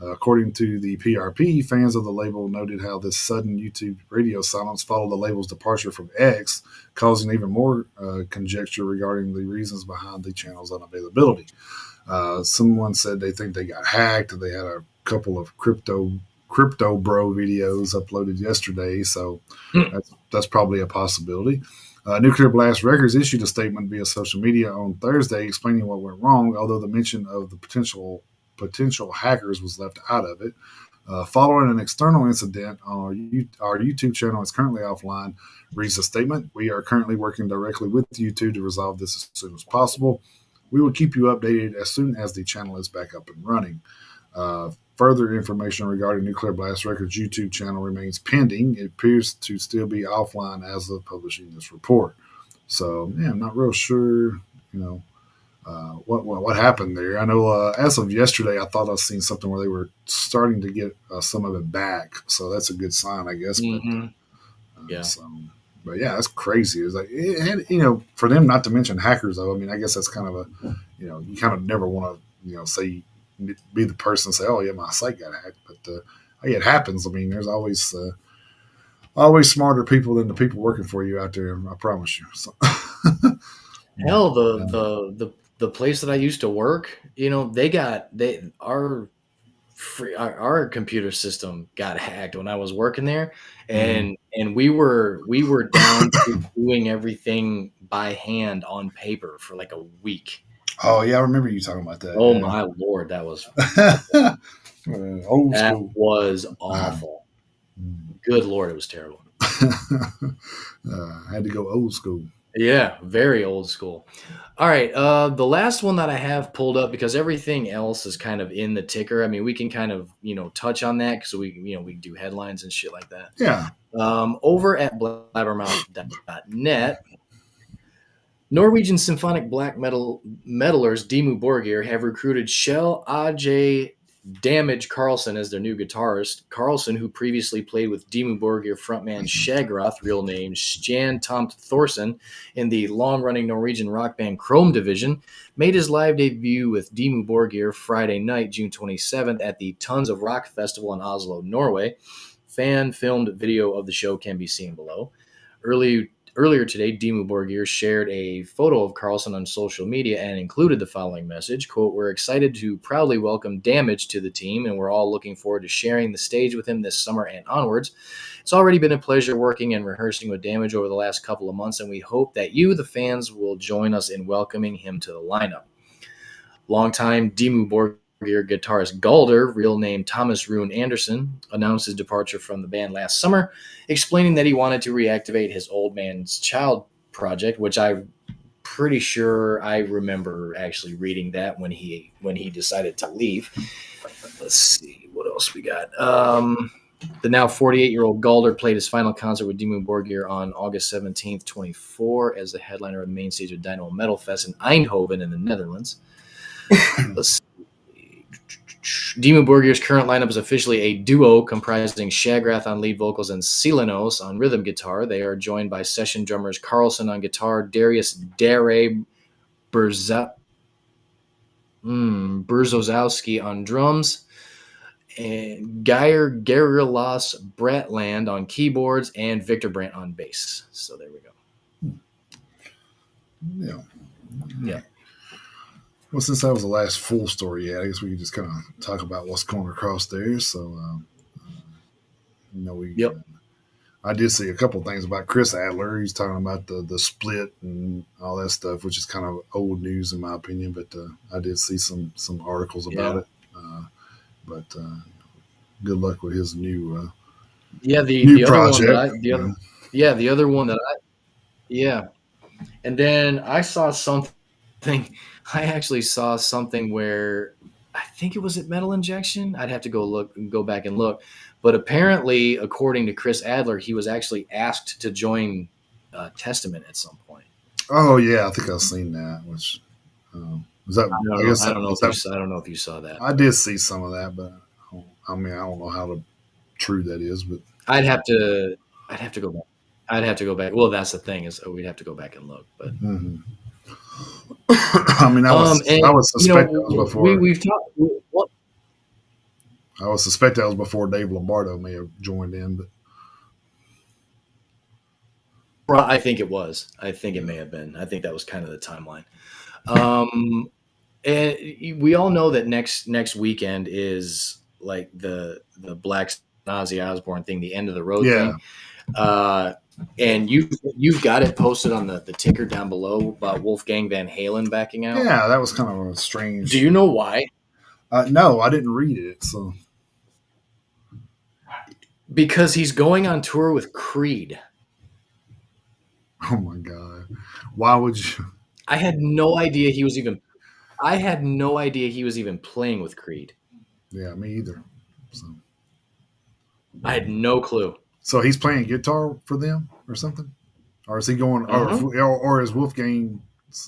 According to the PRP, fans of the label noted how this sudden YouTube radio silence followed the label's departure from X, causing even more conjecture regarding the reasons behind the channel's unavailability. Someone said they think they got hacked. They had a couple of crypto bro videos uploaded yesterday, so that's probably a possibility. Nuclear Blast Records issued a statement via social media on Thursday explaining what went wrong, although the mention of the potential hackers was left out of it. Following an external incident, our YouTube channel is currently offline, reads the statement. We are currently working directly with YouTube to resolve this as soon as possible. We will keep you updated as soon as the channel is back up and running. Further information regarding Nuclear Blast Records' YouTube channel remains pending. It appears to still be offline as of publishing this report. So, yeah, I'm not real sure, what happened there. I know as of yesterday, I thought I seen something where they were starting to get some of it back. So that's a good sign, I guess. Mm-hmm. But yeah, that's crazy. It's like, and, for them not to mention hackers, though. I mean, I guess that's kind of you kind of never want to, say, be the person and say, "Oh yeah, my site got hacked," but it happens. I mean, there's always smarter people than the people working for you out there. I promise you. So. Hell, the place that I used to work, our computer system got hacked when I was working there, and we were down to doing everything by hand on paper for like a week. Oh yeah, I remember you talking about that. Oh yeah. My Lord, that was old school. Was awful. Good Lord, it was terrible. I had to go old school. Yeah, very old school. All right, the last one that I have pulled up, because everything else is kind of in the ticker. I mean, we can kind of touch on that because we do headlines and shit like that. Yeah. Over at blabbermouth.net, Norwegian symphonic black metalers Dimmu Borgir have recruited Kjell Aj Damage Carlson as their new guitarist. Carlson, who previously played with Dimmu Borgir frontman Shagroth, real name Sjan Tomt Thorsen, in the long-running Norwegian rock band Chrome Division, made his live debut with Dimmu Borgir Friday night, June 27th, at the Tons of Rock Festival in Oslo, Norway. Fan-filmed video of the show can be seen below. Earlier today, Dimmu Borgir shared a photo of Carlson on social media and included the following message, quote, "We're excited to proudly welcome Damage to the team, and we're all looking forward to sharing the stage with him this summer and onwards. It's already been a pleasure working and rehearsing with Damage over the last couple of months, and we hope that you, the fans, will join us in welcoming him to the lineup." Longtime Dimmu Borgir guitarist Galder, real name Thomas Rune Anderson, announced his departure from the band last summer, explaining that he wanted to reactivate his Old Man's Child project, which I'm pretty sure I remember actually reading that when he decided to leave. Let's see what else we got. The now 48-year-old Galder played his final concert with Dimmu Borgir on August 17th, 2024, as the headliner of the main stage of Dynamo Metal Fest in Eindhoven in the Netherlands. Let's see. Dimmu Borgir's current lineup is officially a duo comprising Shagrath on lead vocals and Silenos on rhythm guitar. They are joined by session drummers Carlson on guitar, Darius Dare Berzozowski on drums, and Geir Gerilas Bratland on keyboards, and Victor Brandt on bass. So there we go. Yeah. Yeah. Well, since that was the last full story, I guess we could just kind of talk about what's going across there. So, we Yep. I did see a couple of things about Chris Adler. He's talking about the split and all that stuff, which is kind of old news in my opinion. But I did see some articles about Yeah. it. But good luck with his new Yeah. new The other one that project. the other one that yeah. And then I saw something. I actually saw something where I think it was at Metal Injection. I'd have to go back and look. But apparently, according to Chris Adler, he was actually asked to join Testament at some point. Oh yeah, I think I've seen that. Which is that? I don't I know. guess I don't know is if you. that. I don't know if you saw that. I did see some of that, but I mean, I don't know how true that is. But I'd have to. I'd have to go back. I'd have to go back. Well, that's the thing is we'd have to go back and look. But I mean, I would suspect that was before. we've talked. What? I would suspect that was before Dave Lombardo may have joined in, but I think it was. I think it may have been. I think that was kind of the timeline. And we all know that next weekend is like the Black Ozzy Osbourne thing, the end of the road yeah, thing. And you've got it posted on the ticker down below about Wolfgang Van Halen backing out. yeah, that was kind of a strange. Do you know why? No, I didn't read it. So Because he's going on tour with Creed. oh my god, why would you? I had no idea he was even. I had no idea he was even playing with Creed. Yeah, me either. So I had no clue. So he's playing guitar for them or something, or is he going, or is Wolfgang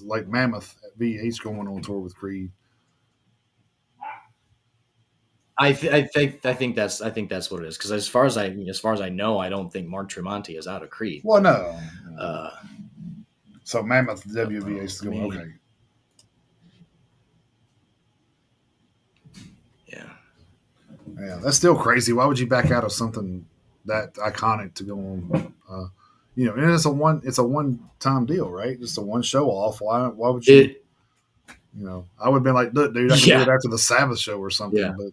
like Mammoth at VH going on tour with Creed? I think that's what it is because as far as I know, I don't think Mark Tremonti is out of Creed. Well, no. So Mammoth WVH is going. Okay. Yeah, that's still crazy. Why would you back out of something that iconic to go on? And it's a one time deal, right? Just a one show off. Why would you? I would have been like, look, dude, I can do it after the Sabbath show or something. Yeah. But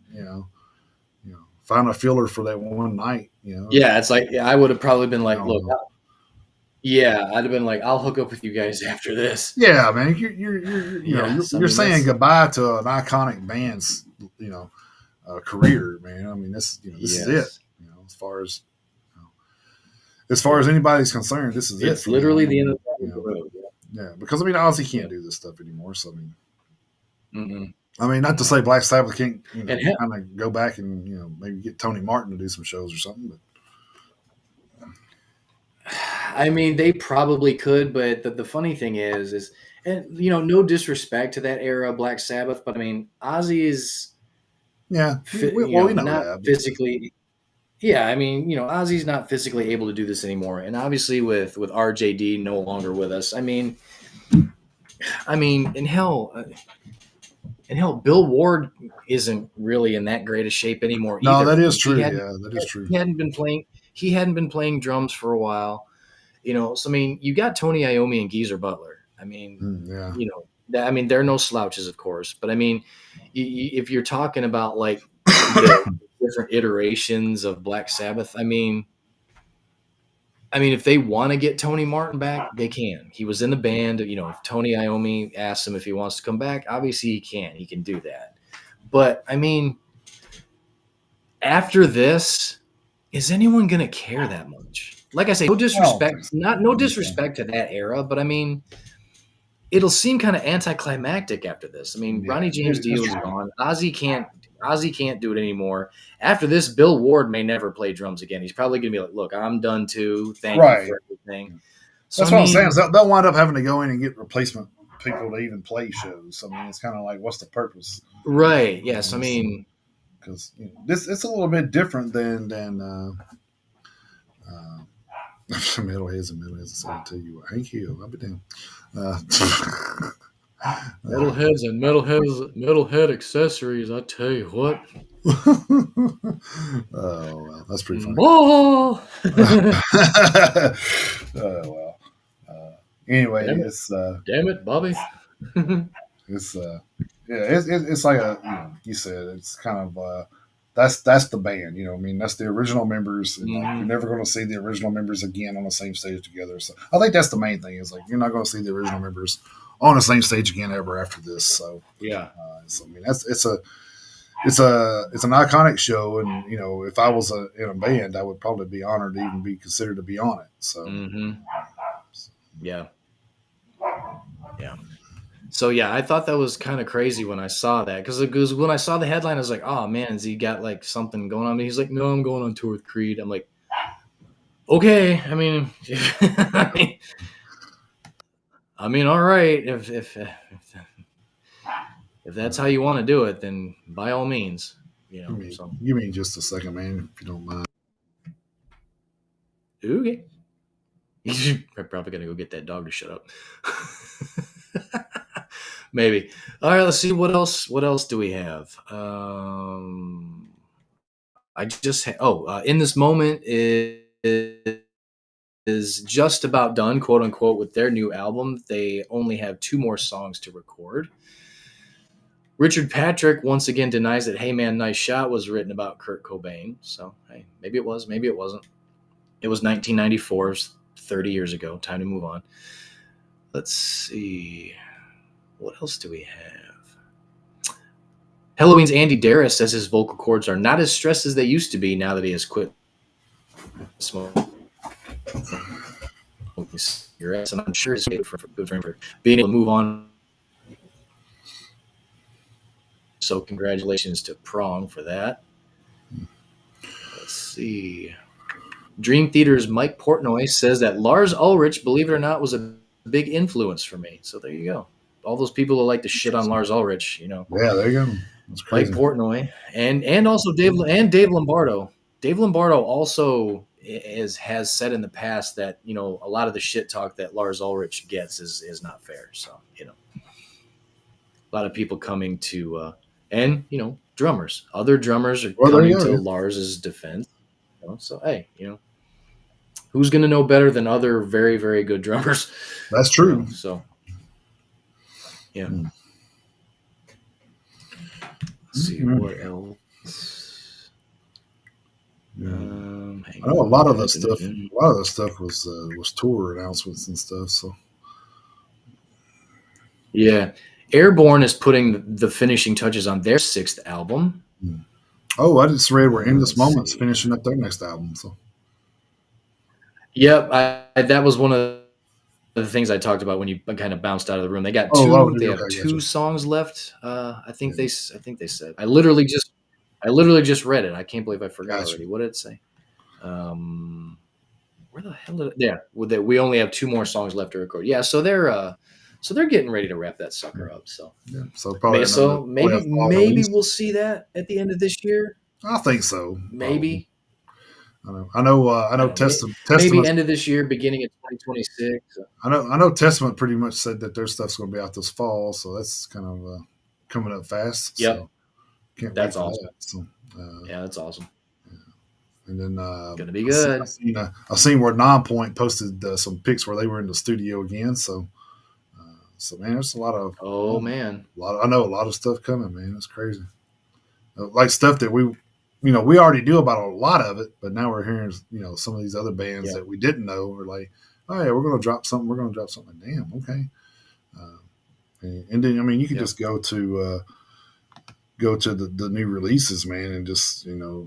find a filler for that one night. Yeah, it's like I would have probably been like, look. Yeah, I'd have been like, I'll hook up with you guys after this. Yeah, man, you're saying goodbye to an iconic band's career, man. I mean, this is it. As far as anybody's concerned, this is it. It's literally the end of the road. Yeah, because I mean, Ozzy can't do this stuff anymore. So I mean, not to say Black Sabbath can't kind of go back and maybe get Tony Martin to do some shows or something, but. I mean, they probably could, but the funny thing is, and no disrespect to that era of Black Sabbath, but I mean, Ozzy is, we know not that, physically. Yeah, I mean, Ozzy's not physically able to do this anymore, and obviously with RJD no longer with us, I mean, and hell, Bill Ward isn't really in that great a shape anymore. No, either. that is true. Yeah, that is true. He hadn't been playing drums for a while. So I mean, you got Tony Iommi and Geezer Butler. I mean, they're no slouches, of course. But I mean, if you're talking about like the different iterations of Black Sabbath, I mean, if they want to get Tony Martin back, they can. He was in the band. If Tony Iommi asks him if he wants to come back, obviously he can. He can do that. But I mean, after this, is anyone going to care that much? Like I say, no disrespect, no disrespect to that era, but I mean, it'll seem kind of anticlimactic after this. I mean, Ronnie James Dio is gone. Ozzy can't do it anymore. After this, Bill Ward may never play drums again. He's probably going to be like, "Look, I'm done too. Thank you for everything." So, that's what I'm saying. Is they'll wind up having to go in and get replacement people to even play shows. I mean, it's kind of like, what's the purpose? Right. Yes. I mean, because it's a little bit different than Metalheads. I said to you, Hank Hill, I'll be damned. Metalheads and metalhead accessories. I tell you what. Oh well, that's pretty funny. Oh well. Anyway, damn it, Bobby. It's yeah, it's like a you said it's kind of that's the band. I mean that's the original members, and like you're Hmm. never going to see the original members again on the same stage together. So I think that's the main thing is like you're not going to see the original members on the same stage again ever after this. Yeah. So I mean that's it's an iconic show, and if I was in a band, I would probably be honored to even be considered to be on it. So Hmm. Yeah. Yeah. So yeah, I thought that was kind of crazy when I saw that because when I saw the headline, I was like, "Oh man, has he got like something going on?" He's like, "No, I'm going on tour with Creed." I'm like, "Okay, I mean, I mean, all right. If that's how you want to do it, then by all means, So give me just a second, man, if you don't mind. okay, you're probably gonna go get that dog to shut up. Maybe. All right. Let's see what else. What else do we have? I just in this moment is just about done, quote unquote, with their new album. They only have two more songs to record. Richard Patrick once again denies that "Hey Man, Nice Shot" was written about Kurt Cobain. So hey, maybe it was, maybe it wasn't. It was 1994, 30 years ago. Time to move on. Let's see. What else do we have? Halloween's Andy Darris says his vocal cords are not as stressed as they used to be now that he has quit smoking cigarettes, and I'm sure it's good for him for being able to move on. So congratulations to Prong for that. Let's see. Dream Theater's Mike Portnoy says that Lars Ulrich, believe it or not, was a big influence for me. So there you go. All those people who like to shit on Lars Ulrich, Yeah, there you go. That's Mike crazy. Portnoy, and also Dave Lombardo. Dave Lombardo also has said in the past that a lot of the shit talk that Lars Ulrich gets is not fair. So a lot of people coming to and drummers, other drummers are Well, there you coming go. to Yeah. Lars's defense. So hey, who's going to know better than other very very good drummers? That's true. So yeah. Mm. Let's see Mhm. what else. Yeah. Hang I know a on. lot of the stuff. A lot of the stuff was tour announcements and stuff. So Yeah. Airborne is putting the finishing touches on their sixth album. mm. Oh, I just read we're in this Let's moment's see. finishing up their next album. So Yep, that was one of the things I talked about when you kind of bounced out of the room. They got two. They have okay, gotcha. two songs left. I think Yeah, they said. I literally just read it. I can't believe I forgot gotcha. already. What did it say? Where the hell did it? Yeah, we only have two more songs left to record. Yeah, so they're getting ready to wrap that Yeah, sucker up. So yeah. So probably another so probably a maybe fall maybe release. we'll see that at the end of this year. I think so. Probably. Maybe I know. I know. I I know. don't know. Maybe Testament. end of this year, beginning of 2026. I know. I know. Testament pretty much said that their stuff's going to be out this fall. So that's kind of coming up fast. Yep, So can't wait that's for that. awesome. So. Yeah, that's awesome. And then Gonna be good. I seen where Nonpoint posted some pics where they were in the studio again. So man, there's Oh man. I know a lot of stuff coming, man. It's crazy. Like stuff that we already knew about a lot of it, but now we're hearing, some of these other bands Yeah. that we didn't know. We're like, oh yeah, we're going to drop something. We're going to drop something. Damn, okay. And then I mean, you can Yeah. just go to the new releases, man, and just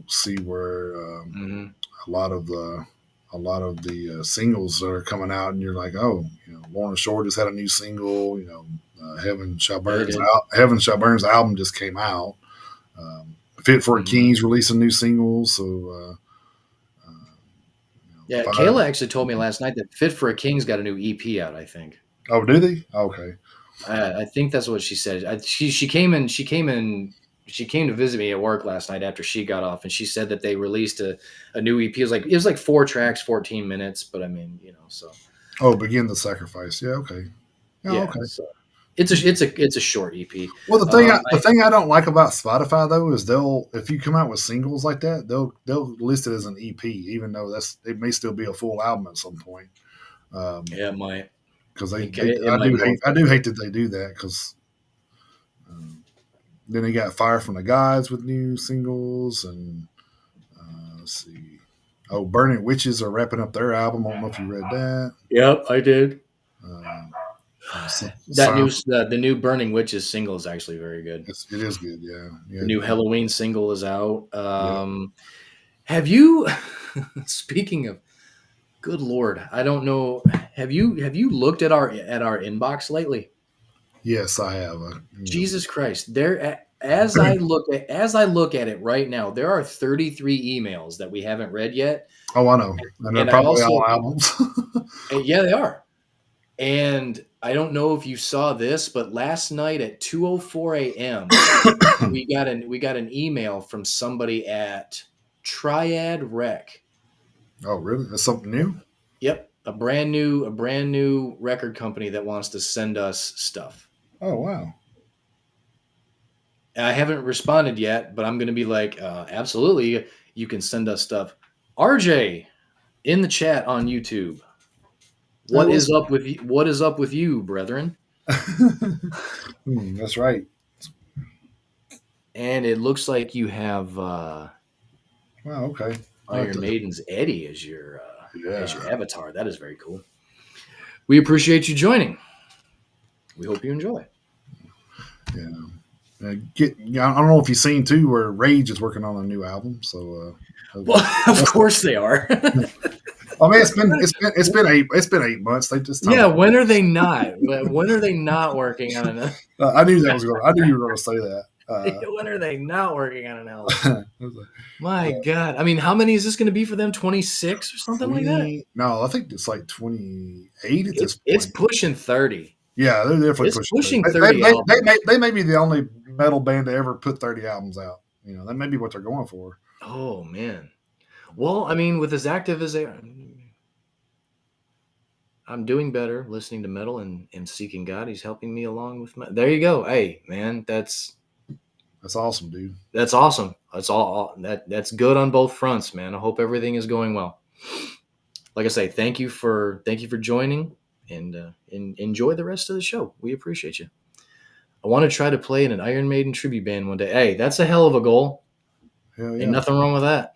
see where Hmm. a lot of the singles that are coming out, and you're like, oh, Lorna Shore just had a new single. Yeah, they did. Heaven Shall Burn's album just came out. Fit for a Hmm. King's releasing new singles. So Yeah, Fire. Kayla actually told me last night that Fit for a King's got a new EP out. I think. Oh, did he? Okay. I think that's what she said. She came in. She came to visit me at work last night after she got off, and she said that they released a new EP. It was like 4 tracks, 14 minutes. But I mean, so Oh, Begin the Sacrifice. Yeah. Okay. Yeah. yeah. Okay. So it's a short EP. Well, the I thing I don't like about Spotify though is if you come out with singles like that, they'll list it as an EP, even though it may still be a full album at some point. Um, Yeah, it might. because It I might do go hate that they do that because then they got fire from the gods with new singles and let's see. Oh, Burning Witches are wrapping up their album. I don't know if you read that. Yep, I did. Um, That new Sound, the new Burning Witches single is actually very good. it is good. Yeah, The yeah, new Halloween single is out. yeah. Have you? Speaking of, good Lord, I don't know. Have you looked at our inbox lately? Yes, I have. Jesus Christ! As I look at it right now, there are 33 emails that we haven't read yet, Oh, I know, and they're and I probably all also albums. yeah, they are. And I don't know if you saw this, but last night at 2:04 a.m. we got an email from somebody at Triad Rec. Oh, really? That's something new. Yep, a brand new record company that wants to send us stuff. Oh, wow. And I haven't responded yet, but I'm going to be like, absolutely, you can send us stuff. RJ in the chat on YouTube. Hey, What is up with you? What is up with you, brethren? That's right. And it looks like you have Wow. Okay. I'll have Iron to- Maiden's Eddie as your yeah. avatar. That is very cool. We appreciate you joining. We hope you enjoy. Yeah. I don't know if you've seen too where Rage is working on a new album. So, Well, of course they are. I mean, it's been 8 months. They just Yeah, when are they not? When are they not working on an? I knew that was going. I knew you were going to say that. When are they not working on an album? I was like, My God! I mean, how many is this going to be for them? 26 or something like that? 20, no, I think it's like 28 at this It's point. pushing 30. Yeah, they're definitely It's pushing. pushing 30 albums. They may be the only metal band to ever put 30 albums out. That may be what they're going for. Oh man. Well, I mean, with as active as they are, I'm doing better listening to metal and seeking God. He's helping me along with my. There you go. Hey, man, that's Awesome, dude. That's awesome. That's good on both fronts, man. I hope everything is going well. Like I say, thank you for joining, and enjoy the rest of the show. We appreciate you. I want to try to play in an Iron Maiden tribute band one day. Hey, that's a hell of a goal. Hell yeah. Ain't nothing wrong with that.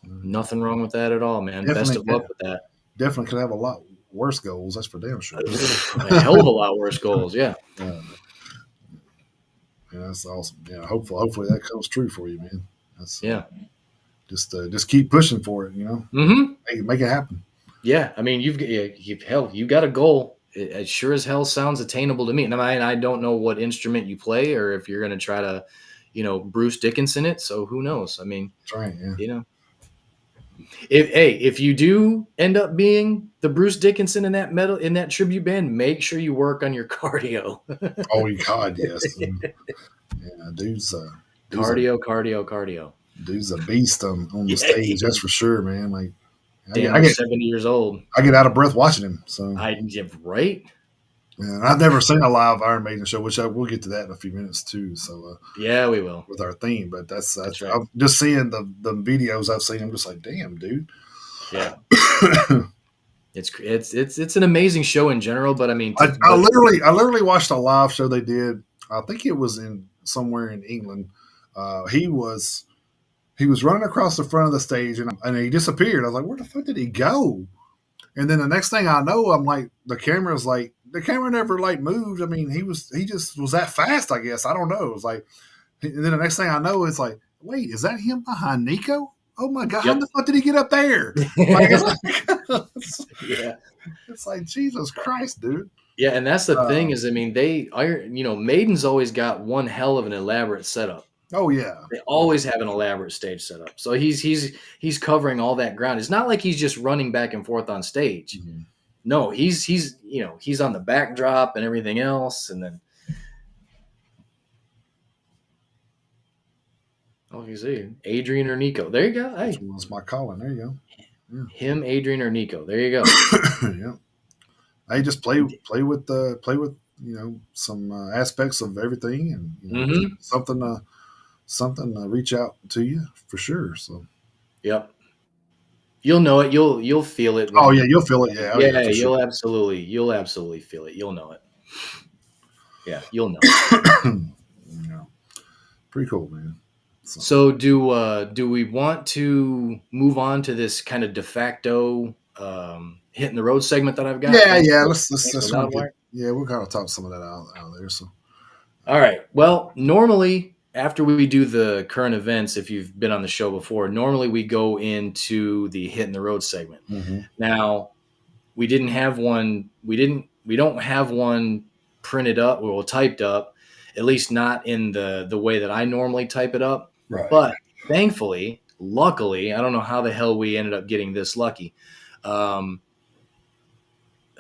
Nothing wrong with that at all, man. Best of luck with that. Definitely could have a lot worse goals. That's for damn sure. A hell of a lot worse goals. Yeah. Yeah, that's awesome. Yeah, hopefully that comes true for you, man. That's Yeah. Just keep pushing for it. Mm-hmm. Make it happen. Yeah, I mean, you got a goal. It sure as hell sounds attainable to me. And I don't know what instrument you play or if you're going to try to, Bruce Dickinson it. So who knows? I mean, That's right. Yeah. If you do end up being the Bruce Dickinson in that tribute band, make sure you work on your cardio. Oh God, yes. Yeah, dude's Cardio. Dude's a beast on the Yeah. stage. That's for sure, man. Like Damn, I I'm get 70 years old. I get out of breath watching him. So Right? yeah, I've never seen a live Iron Maiden show, which we'll get to that in a few minutes too. So Yeah, we will. with our theme, but that's right. I'm just seeing the videos I've seen. I'm just like, damn, dude. Yeah. It's an amazing show in general, but I mean, I literally watched a live show they did. I think it was in somewhere in England. He was running across the front of the stage and he disappeared. I was like, where the fuck did he go? And then the next thing I know, I'm like, the camera never like moved. I mean, he just was that fast, I guess. I don't know. It was like, and then the next thing I know, it's like, wait, is that him behind Nico? Oh my God, Yep. How the fuck did he get up there? Yeah. It's like, Jesus Christ, dude. Yeah, and that's the thing is, I mean, Maiden's always got one hell of an elaborate setup. Oh yeah. They always have an elaborate stage setup. So he's covering all that ground. It's not like he's just running back and forth on stage. Mm-hmm. No, he's on the backdrop and everything else, and then you see Adrian or Nico. There you go. Hey, That's my calling. There you go. Him, Adrian or Nico. There you go. Yeah. Hey, just play with some aspects of everything, and something to reach out to you for sure. So Yep. You'll know it. You'll feel it Oh when yeah, you'll feel it. Yeah, oh yeah, yeah, for sure. you'll absolutely feel it. You'll know it. Yeah, you'll know it. Yeah, pretty cool, man. So, So do we want to move on to this kind of de facto hitting the road segment that I've got? yeah, yeah. Let's Thanks for kind of get. Loudwire. Yeah, we'll kind of talk some of that out there. So, All right. Well, normally after we do the current events, if you've been on the show before, normally we go into the hitting the road segment. mhm. Now, we didn't have one. We don't have one printed up or typed up, at least not in the way that I normally type it up. Right. But thankfully, luckily, I don't know how the hell we ended up getting this lucky. Um,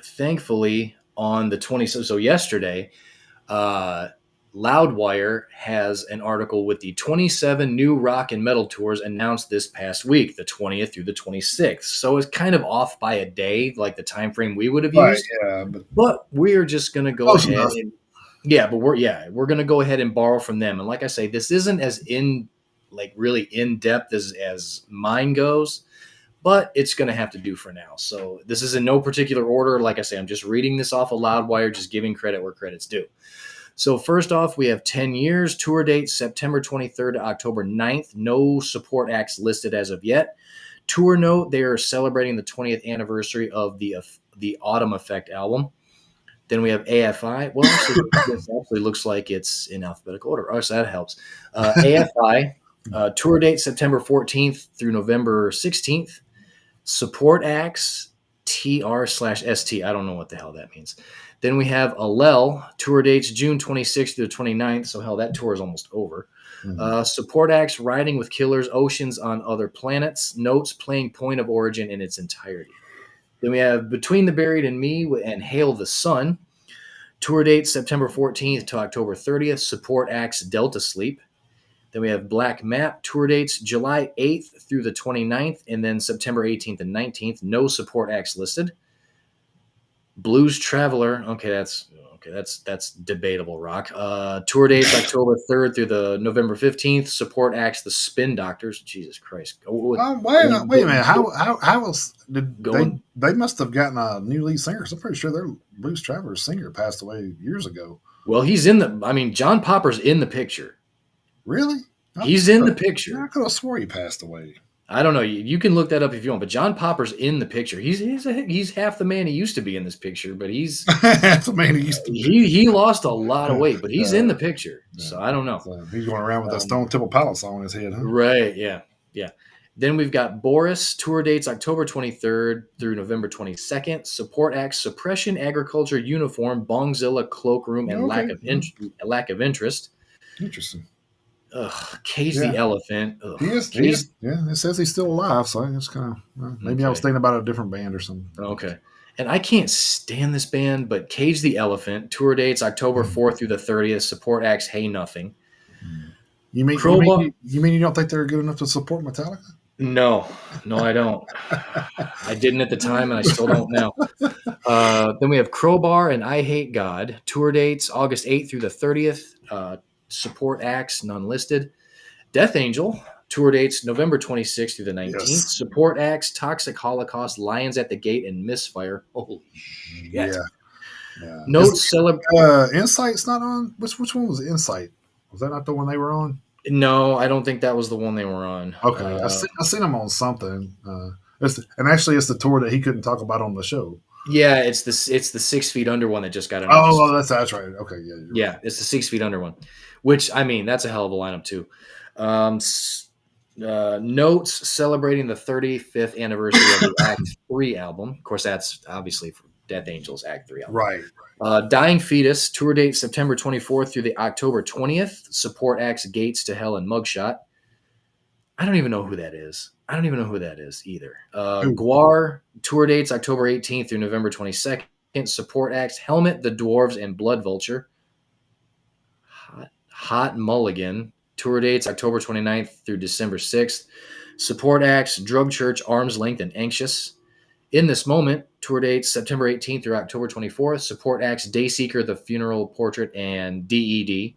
thankfully, on the 20th, so yesterday, uh, Loudwire has an article with the 27 new rock and metal tours announced this past week, the 20th through the 26th. So it's kind of off by a day, like the time frame we would have Right. used. Yeah, but But we are just going to go close ahead enough. and we're going to go ahead and borrow from them. And like I say, this isn't as really in depth as mine goes, but it's going to have to do for now. So this is in no particular order. Like I say, I'm just reading this off of Loudwire, just giving credit where credit's due. So first off, we have 10 years. Tour date September 23rd to October 9th. No support acts listed as of yet. Tour note, they are celebrating the 20th anniversary of the Autumn Effect album. Then we have AFI. Well, actually, this actually looks like it's in alphabetical order. Oh, so that helps. AFI, tour date September 14th through November 16th. Support acts TR/ST. I don't know what the hell that means. Then we have Allel, tour dates June 26th through the 29th. So, hell, that tour is almost over. Mhm. Support acts Riding with Killers, Oceans on Other Planets. Notes playing Point of Origin in its entirety. Then we have Between the Buried and Me and Hail the Sun. Tour dates September 14th to October 30th. Support acts Delta Sleep. Then we have Black Map, tour dates July 8th through the 29th, and then September 18th and 19th. No support acts listed. Blues Traveler, that's debatable rock. Tour dates October 3rd through the November 15th. Support acts The Spin Doctors. Jesus Christ. Wait a minute. How was did Going they must have gotten a new lead singer? 'Cause I'm pretty sure their Blues Traveler singer passed away years ago. well, John Popper's in the picture. Really? He's in the I picture. could have swore he passed away. I don't know. You can look that up if you want, but John Popper's in the picture. He's half the man he used to be in this picture, but That's the man he used to be. he lost a lot of weight, but he's in the picture. So I don't know. So he's going around with a Stone Temple Pilots on his head, huh? Right? Yeah, yeah. Then we've got Boris, tour dates October 23rd through November 22nd. Support acts Suppression, Agriculture, Uniform, Bongzilla, Cloakroom, and lack of interest. Interesting. Cage the Elephant. Ugh. He is. Yeah, it says he's still alive, so it's kind of maybe I was Okay. thinking about a different band or something. Okay. And I can't stand this band, but Cage the Elephant, tour dates October 4th through the 30th. Support acts Hey Nothing. You mean Crowbar? you mean you don't think they're good enough to support Metallica? No, I don't. I didn't at the time, and I still don't now. Then we have Crowbar and I Hate God. Tour dates August 8th through the 30th. Support acts none listed. Death Angel. Tour dates November 26th through the 19th. Yes. Support acts Toxic Holocaust, Lions at the Gate, and Misfire. Holy shit. Yeah. Notes Insight's not on. Which one was Insight? Was that not the one they were on? No, I don't think that was the one they were on. Okay, I seen him on something. It's the tour that he couldn't talk about on the show. Yeah, it's the 6 Feet Under one that just got announced. Oh, that's right. Okay, yeah, right. It's the 6 Feet Under one, which that's a hell of a lineup too. Notes celebrating the 35th anniversary of the Act 3 album. Of course, that's obviously for Death Angels Act 3 album. Right. Dying Fetus, tour date September 24th through the October 20th. Support acts Gates to Hell and Mugshot. I don't even know who that is. I don't even know who that is either. Guar, tour dates October 18th through November 22nd. Support acts Helmet, The Dwarves, and Blood Vulture. Hot Mulligan, tour dates October 29th through December 6th. Support acts Drug Church, Arm's Length, and Anxious. In This Moment, tour dates September 18th through October 24th. Support acts Dayseeker, The Funeral Portrait, and DED.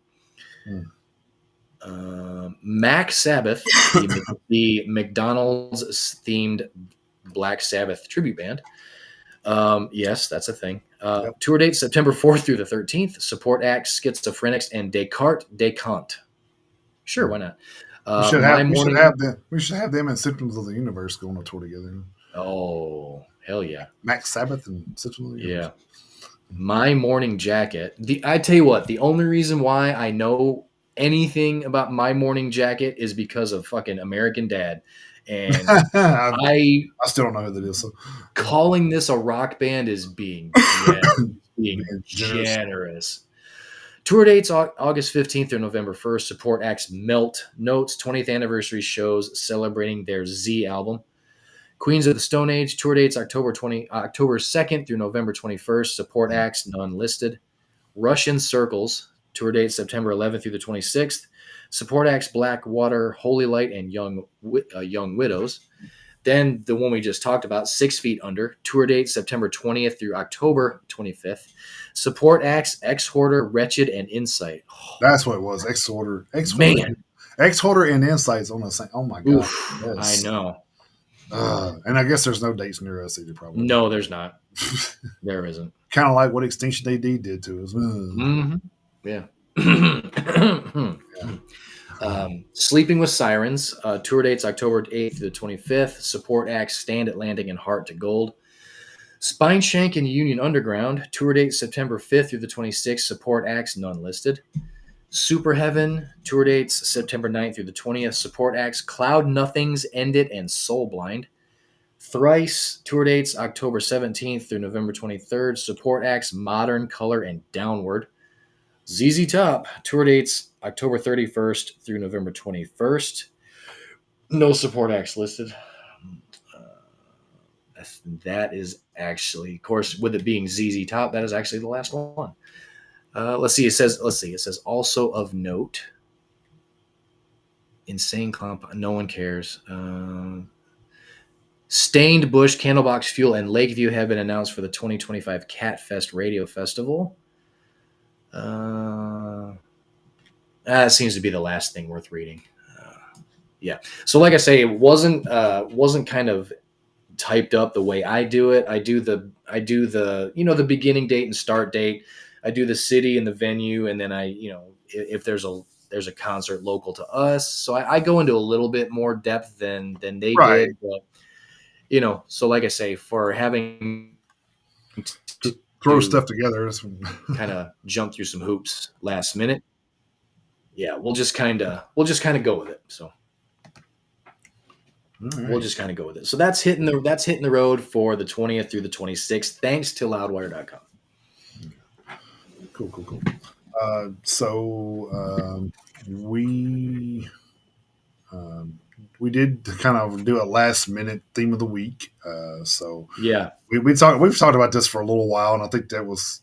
Mac Sabbath, the McDonald's themed Black Sabbath tribute band. Yes, that's a thing. Yep. Tour dates September 4th through the 13th. Support acts Schizophrenics and Descartes. Sure, why not? We should My have morning. we should have them and Symptoms of the Universe going on tour together. Oh, hell yeah. Max Sabbath and Symptoms of the Universe. Yeah. My morning jacket. I tell you what, the only reason why I know anything about my morning jacket is because of fucking American Dad. And I I still don't know who that is. So calling this a rock band is being being generous. generous. Tour dates August 15th through November 1st. Support acts Melt Notes 20th anniversary shows celebrating their Z album. Queens of the Stone Age tour dates October 2nd through November 21st. Support acts none listed. Russian Circles tour dates September 11th through the 26th. Support acts Blackwater, Holy Light, and Young Widows. Then the one we just talked about, 6 Feet Under, tour date September 20th through October 25th. Support acts Ex Hoarder, Wretched, and Insight. That's what it was. X Hoarder, Man, and Insights on the same. Oh my god! oof, Yes. I know. And I guess there's no dates near us either. Probably No, there's not. There isn't. kind of like what Extinction AD did to us. Mm-hmm. Yeah. Sleeping with Sirens, tour dates October 8th to the 25th. Support acts Stand Atlantic and Heart to Gold. Spine Shank and Union Underground, tour dates September 5th through the 26th. Support acts none listed. Super Heaven, tour dates September 9th through the 20th. Support acts Cloud Nothings, End It, and Soul Blind. Thrice, tour dates October 17th through November 23rd. Support acts Modern, Color, and Downward. ZZ Top, tour dates October 31st through November 21st. No support acts listed. That is actually, of course, with it being ZZ Top, that is actually the last one. Let's see. It says also of note. Insane Clown. No one cares. Stained Bush, Candlebox Fuel, and Lakeview have been announced for the 2025 Catfest Radio Festival. That seems to be the last thing worth reading. Yeah. So, like I say, it wasn't kind of typed up the way I do it. I do the the beginning date and start date. I do the city and the venue, and then if there's a concert local to us, so I go into a little bit more depth than they Right. did. But so like I say, for having To throw to stuff together. kind of jump through some hoops last minute, yeah, we'll just kind of go with it. So. Right. We'll just kind of go with it. So that's hitting the road for the 20th through the 26th, thanks to loudwire.com. Cool. So we did kind of do a last minute theme of the week. So Yeah. we've talked about this for a little while, and I think this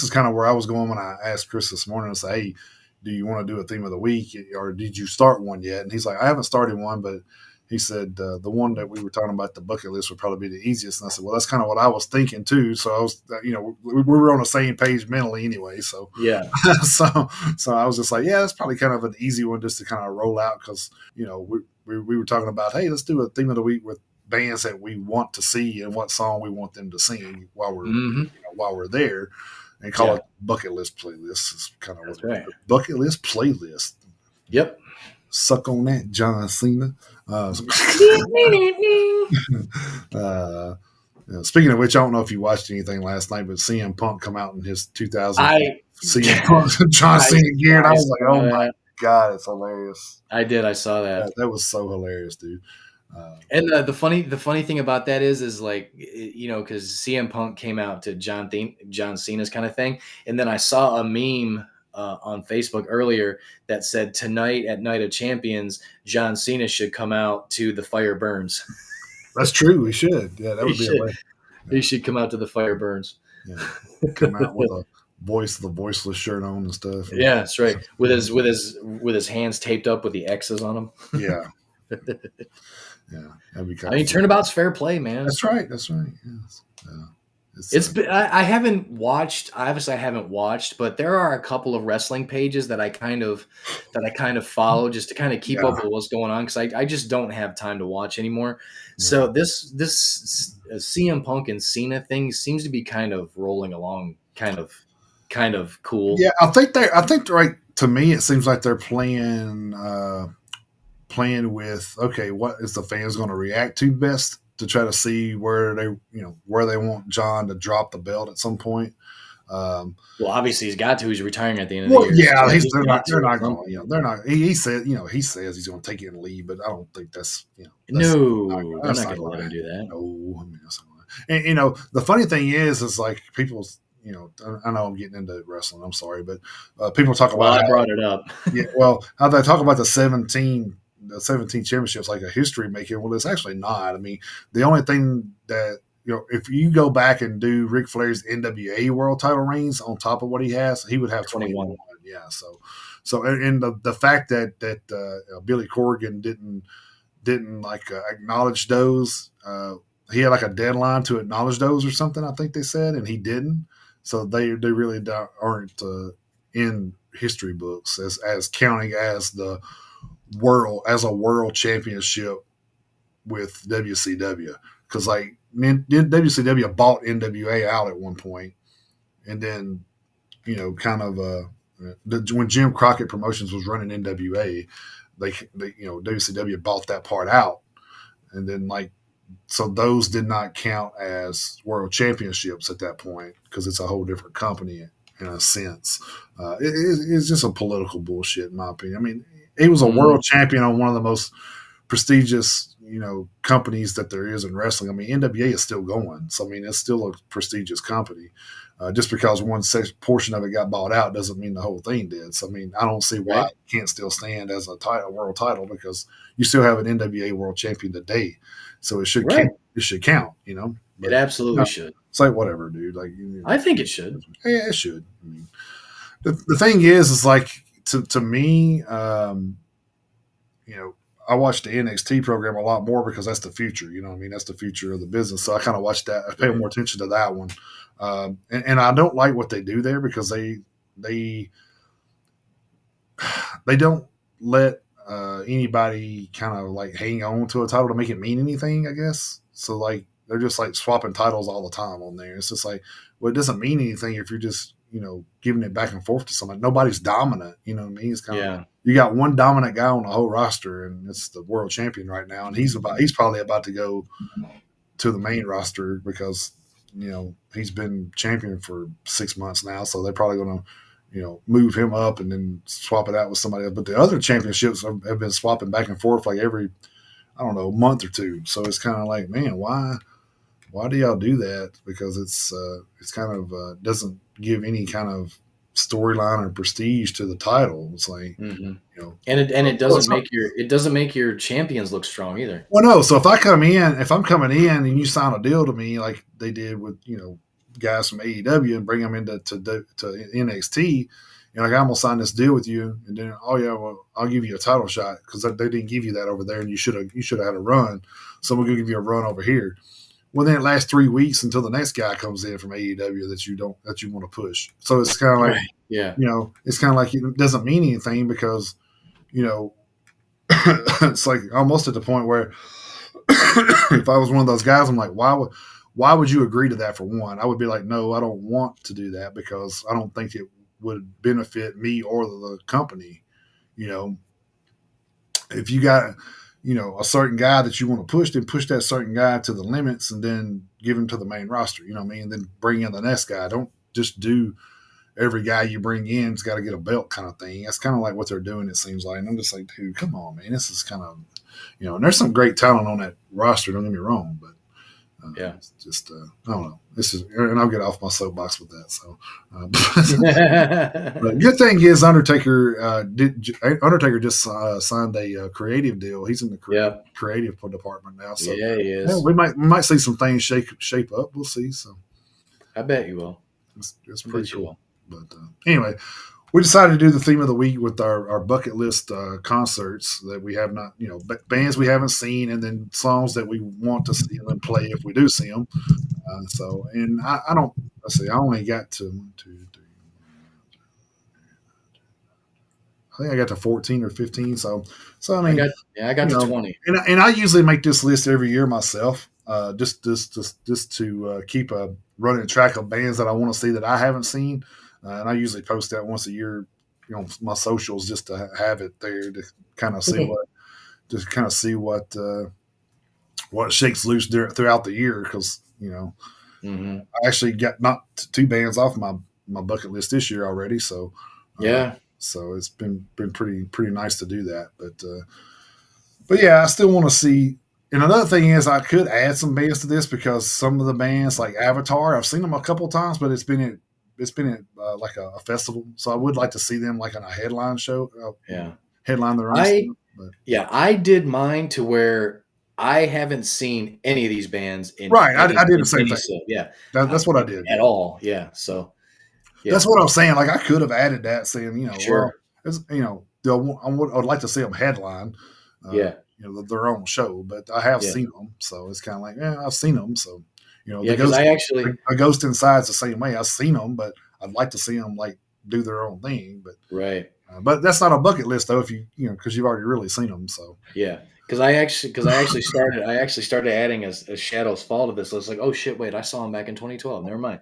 is kind of where I was going when I asked Chris this morning. I said, "Hey, do you want to do a theme of the week, or did you start one yet?" And he's like, "I haven't started one, but." He said the one that we were talking about, the bucket list, would probably be the easiest. And I said, well, that's kind of what I was thinking too. So I was, we were on the same page mentally anyway. So Yeah. so I was just like, yeah, that's probably kind of an easy one just to kind of roll out because we were talking about, hey, let's do a theme of the week with bands that we want to see and what song we want them to sing while we're there, and call it bucket list playlist. Is kind of That's what right. Bucket list playlist. Yep. Suck on that, John Cena. Speaking of which, I don't know if you watched anything last night, but CM Punk come out in his 2000 CM Punk John Cena gear, and I was like, oh my god, it's hilarious. I did. I saw that. That was so hilarious, dude. And the funny thing about that is like, because CM Punk came out to John Cena's kind of thing, and then I saw a meme on Facebook earlier that said, tonight at Night of Champions, John Cena should come out to The Fire Burns. That's true. We should. Yeah, that would be hilarious. He should come out to The Fire Burns. Yeah, come out with the voiceless shirt on and stuff. Yeah, that's right. With his hands taped up with the X's on them. Yeah. Yeah, that'd be kind turnabout's fair play, man. That's right. Yes. I haven't watched. Obviously, I haven't watched, but there are a couple of wrestling pages that I kind of follow just to kind of keep yeah, up with what's going on because I just don't have time to watch anymore. yeah. So this CM Punk and Cena thing seems to be kind of rolling along, kind of cool. Yeah, I think right to me it seems like they're playing with, okay, what is the fans going to react to best to try to see where they want John to drop the belt at some point. Um, Well, obviously he's got to. He's retiring at the end of the well, year, so yeah, he's they're not got to at some going. point. They're not. He said, he says he's going to take it and leave, but I don't think No, they're that's not not going to going let to him happen. do that. No, I mean that's not going to. And the funny thing is like people. I know I'm getting into wrestling. I'm sorry, but people talk Well, about I how brought it up. yeah, well, how they talk about the 17 championships like a history making. Well, it's actually not. I mean, the only thing that if you go back and do Ric Flair's NWA World Title reigns on top of what he has, he would have 21. 21. Yeah, and the fact that Billy Corgan didn't like acknowledge those. He had like a deadline to acknowledge those or something. I think they said, and he didn't. So they really aren't in history books as counting as a world championship with WCW, because like WCW bought NWA out at one point, and then kind of when Jim Crockett Promotions was running NWA, they WCW bought that part out, and then like so those did not count as world championships at that point because it's a whole different company in a sense. It's just a political bullshit in my opinion. I mean, he was a world champion on one of the most prestigious companies that there is in wrestling. I mean, NWA is still going, so I mean it's still a prestigious company. Just because one portion of it got bought out doesn't mean the whole thing did. So I mean, I don't see why Right. it can't still stand as a world title, because you still have an NWA world champion today, so it should Right. count. It should count, It But absolutely should. it's like whatever, dude. Like I think it should. yeah, it should. I mean, the thing is like to me, you know, I watch the NXT program a lot more because that's the future. You know what I mean? That's the future of the business. So I kind of watch that. I pay more attention to that one. And I don't like what they do there because they don't let anybody kind of like hang on to a title to make it mean anything, I guess. So like they're just like swapping titles all the time on there. It's just like, well, it doesn't mean anything if you're just giving it back and forth to somebody. Nobody's dominant. You know what I mean? It's kind of Yeah. you got one dominant guy on the whole roster, and it's the world champion right now, and he's probably about to go to the main roster because he's been champion for 6 months now, so they're probably going to move him up and then swap it out with somebody else. But the other championships have been swapping back and forth like every month or two. So it's kind of like, man, why do y'all do that? Because it's kind of doesn't give any kind of storyline or prestige to the title. It's like And it doesn't make your champions look strong either. well, no. So if I'm coming in and you sign a deal to me like they did with guys from AEW and bring them into to NXT, like I'm gonna sign this deal with you, and then well, I'll give you a title shot because they didn't give you that over there, and you should have had a run. So we're gonna give you a run over here. Well, then it lasts 3 weeks until the next guy comes in from AEW that you want to push. So it's kind of like, Yeah. it's kind of like it doesn't mean anything because, it's like almost at the point where if I was one of those guys, I'm like, why would you agree to that for one? I would be like, no, I don't want to do that because I don't think it would benefit me or the company. If you got a certain guy that you want to push, then push that certain guy to the limits and then give him to the main roster. You know what I mean? And then bring in the next guy. Don't just do every guy you bring in's got to get a belt kind of thing. That's kind of like what they're doing, it seems like. And I'm just like, dude, come on, man. This is kind of, and there's some great talent on that roster. Don't get me wrong, but Yeah. it's just I don't know. This is, and I'll get off my soapbox with that. So, but good thing is Undertaker just signed a creative deal. He's in the creative department now. So Yeah, he is. we might see some things shape up. We'll see. So I bet you will. it's I pretty bet you cool. will. But anyway, we decided to do the theme of the week with our bucket list concerts that we have not, bands we haven't seen, and then songs that we want to see them play if we do see them. So, and I don't. Let's see. I only got to 1, 2, 3. I think I got to 14 or 15. So I mean, I got you to know, 20. and I usually make this list every year myself, just to keep a running track of bands that I want to see that I haven't seen, and I usually post that once a year, my socials just to have it there to kind of see what, just kind of see what shakes loose throughout the year because Hmm. I actually got not two bands off my bucket list this year already, so. Uh, Yeah. so it's been pretty nice to do that, but yeah, I still want to see. And another thing is, I could add some bands to this because some of the bands like Avatar, I've seen them a couple of times, but it's been at like a festival, so I would like to see them like on a headline show, Yeah. headline their own I stuff. But Yeah, I did mine to where I haven't seen any of these bands right, I did the in same any thing. show. Yeah, That's what I did. at Yeah, all. Yeah. So that's yeah, what I'm saying. Like I could have added that, saying well, sure. it's, I'd like to see them headline, Yeah, their own show, but I have yeah, seen them, so it's kind of like, yeah, I've seen them. So, yeah. Because I actually a ghost inside's the same way. I've seen them, but I'd like to see them like do their own thing. right. But that's not a bucket list though. If because you've already really seen them. So Yeah, because I actually started adding a Shadows Fall to this list. Like, oh shit, wait, I saw them back in 2012. Never mind.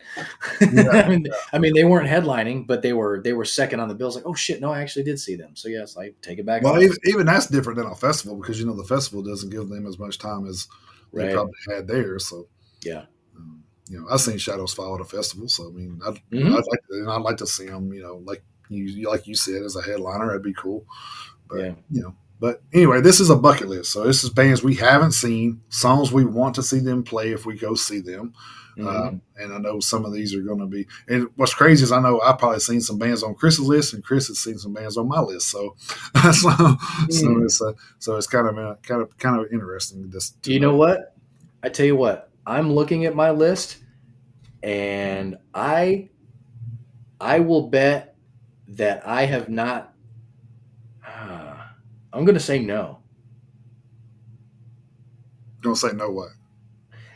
yeah, I mean, they weren't headlining, but they were second on the bills. Like, oh shit, no, I actually did see them. So yes, I take it back well, off. even that's different than a festival because the festival doesn't give them as much time as they Right. probably had there. So Yeah. I've seen Shadows Fall at a festival, so I mean, Hmm. I'd like to see them, like you said, as a headliner, that'd be cool. But Yeah. but anyway, this is a bucket list. So this is bands we haven't seen, songs we want to see them play if we go see them. Hmm. And I know some of these are going to be. And what's crazy is I know I've probably seen some bands on Chris's list, and Chris has seen some bands on my list. So Mm. so it's kind of interesting just to You know know. what? I tell you what. I'm looking at my list, and I will bet that I have not. I'm going to say no. Don't say no way.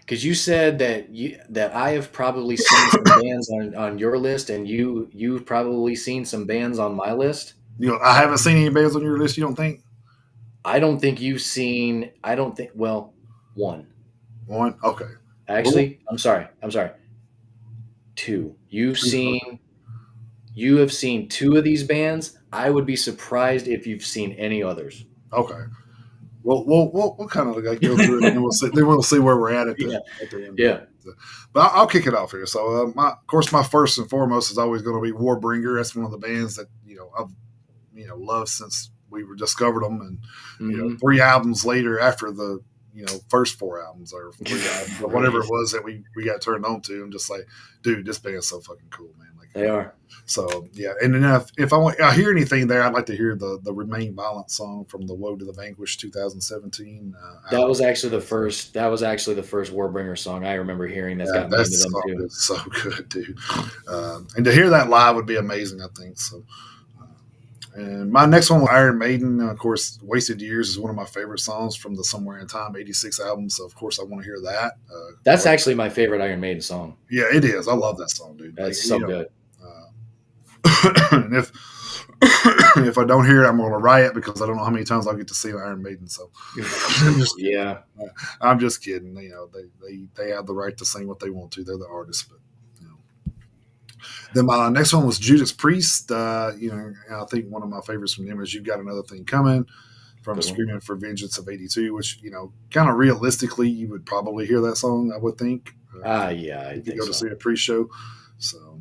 Because you said that I have probably seen some bands on your list, and you've probably seen some bands on my list. I haven't seen any bands on your list. You don't think I don't think you've seen. I don't think. Well, one one? Okay. Well, actually. I'm sorry. Two. okay. You have seen two of these bands. I would be surprised if you've seen any others. Okay. Well, we'll kind of like go through it, and then we'll see. Then we'll see where we're at Yeah. the end of Yeah. it. But I'll kick it off here. So, of course, my first and foremost is always going to be Warbringer. That's one of the bands that I've loved since we were discovered them, and Hmm. 3 albums later after the first 4 albums or 3 albums or whatever Right. it was that we got turned on to. I'm just like, dude, this band's so fucking cool, man. Like, They are. so yeah, and then if I hear anything there, I'd like to hear the Remain Violent song from the Woe to the Vanquished 2017 That album. was actually the first. That was actually the first Warbringer song I remember hearing. That's Yeah, got me that into them song too. is so good, dude. And to hear that live would be amazing, I think. So, and my next one was Iron Maiden. Of course, Wasted Years is one of my favorite songs from the Somewhere in Time '86 album. So, of course, I want to hear that. That's actually my favorite Iron Maiden song. Yeah, it is. I love that song, dude. Like, That's so good. and if if I don't hear it, I'm going to riot because I don't know how many times I'll get to see Iron Maiden. So I'm just kidding. Yeah. I'm just kidding. They have the right to sing what they want to. They're the artists, but. Then my next one was Judas Priest. I think one of my favorites from them is "You Got Another Thing Coming" from Good one. "Screaming for Vengeance" of '82, which kind of realistically, you would probably hear that song. I would think. Yeah, I If you think go to so. see a pre-show. So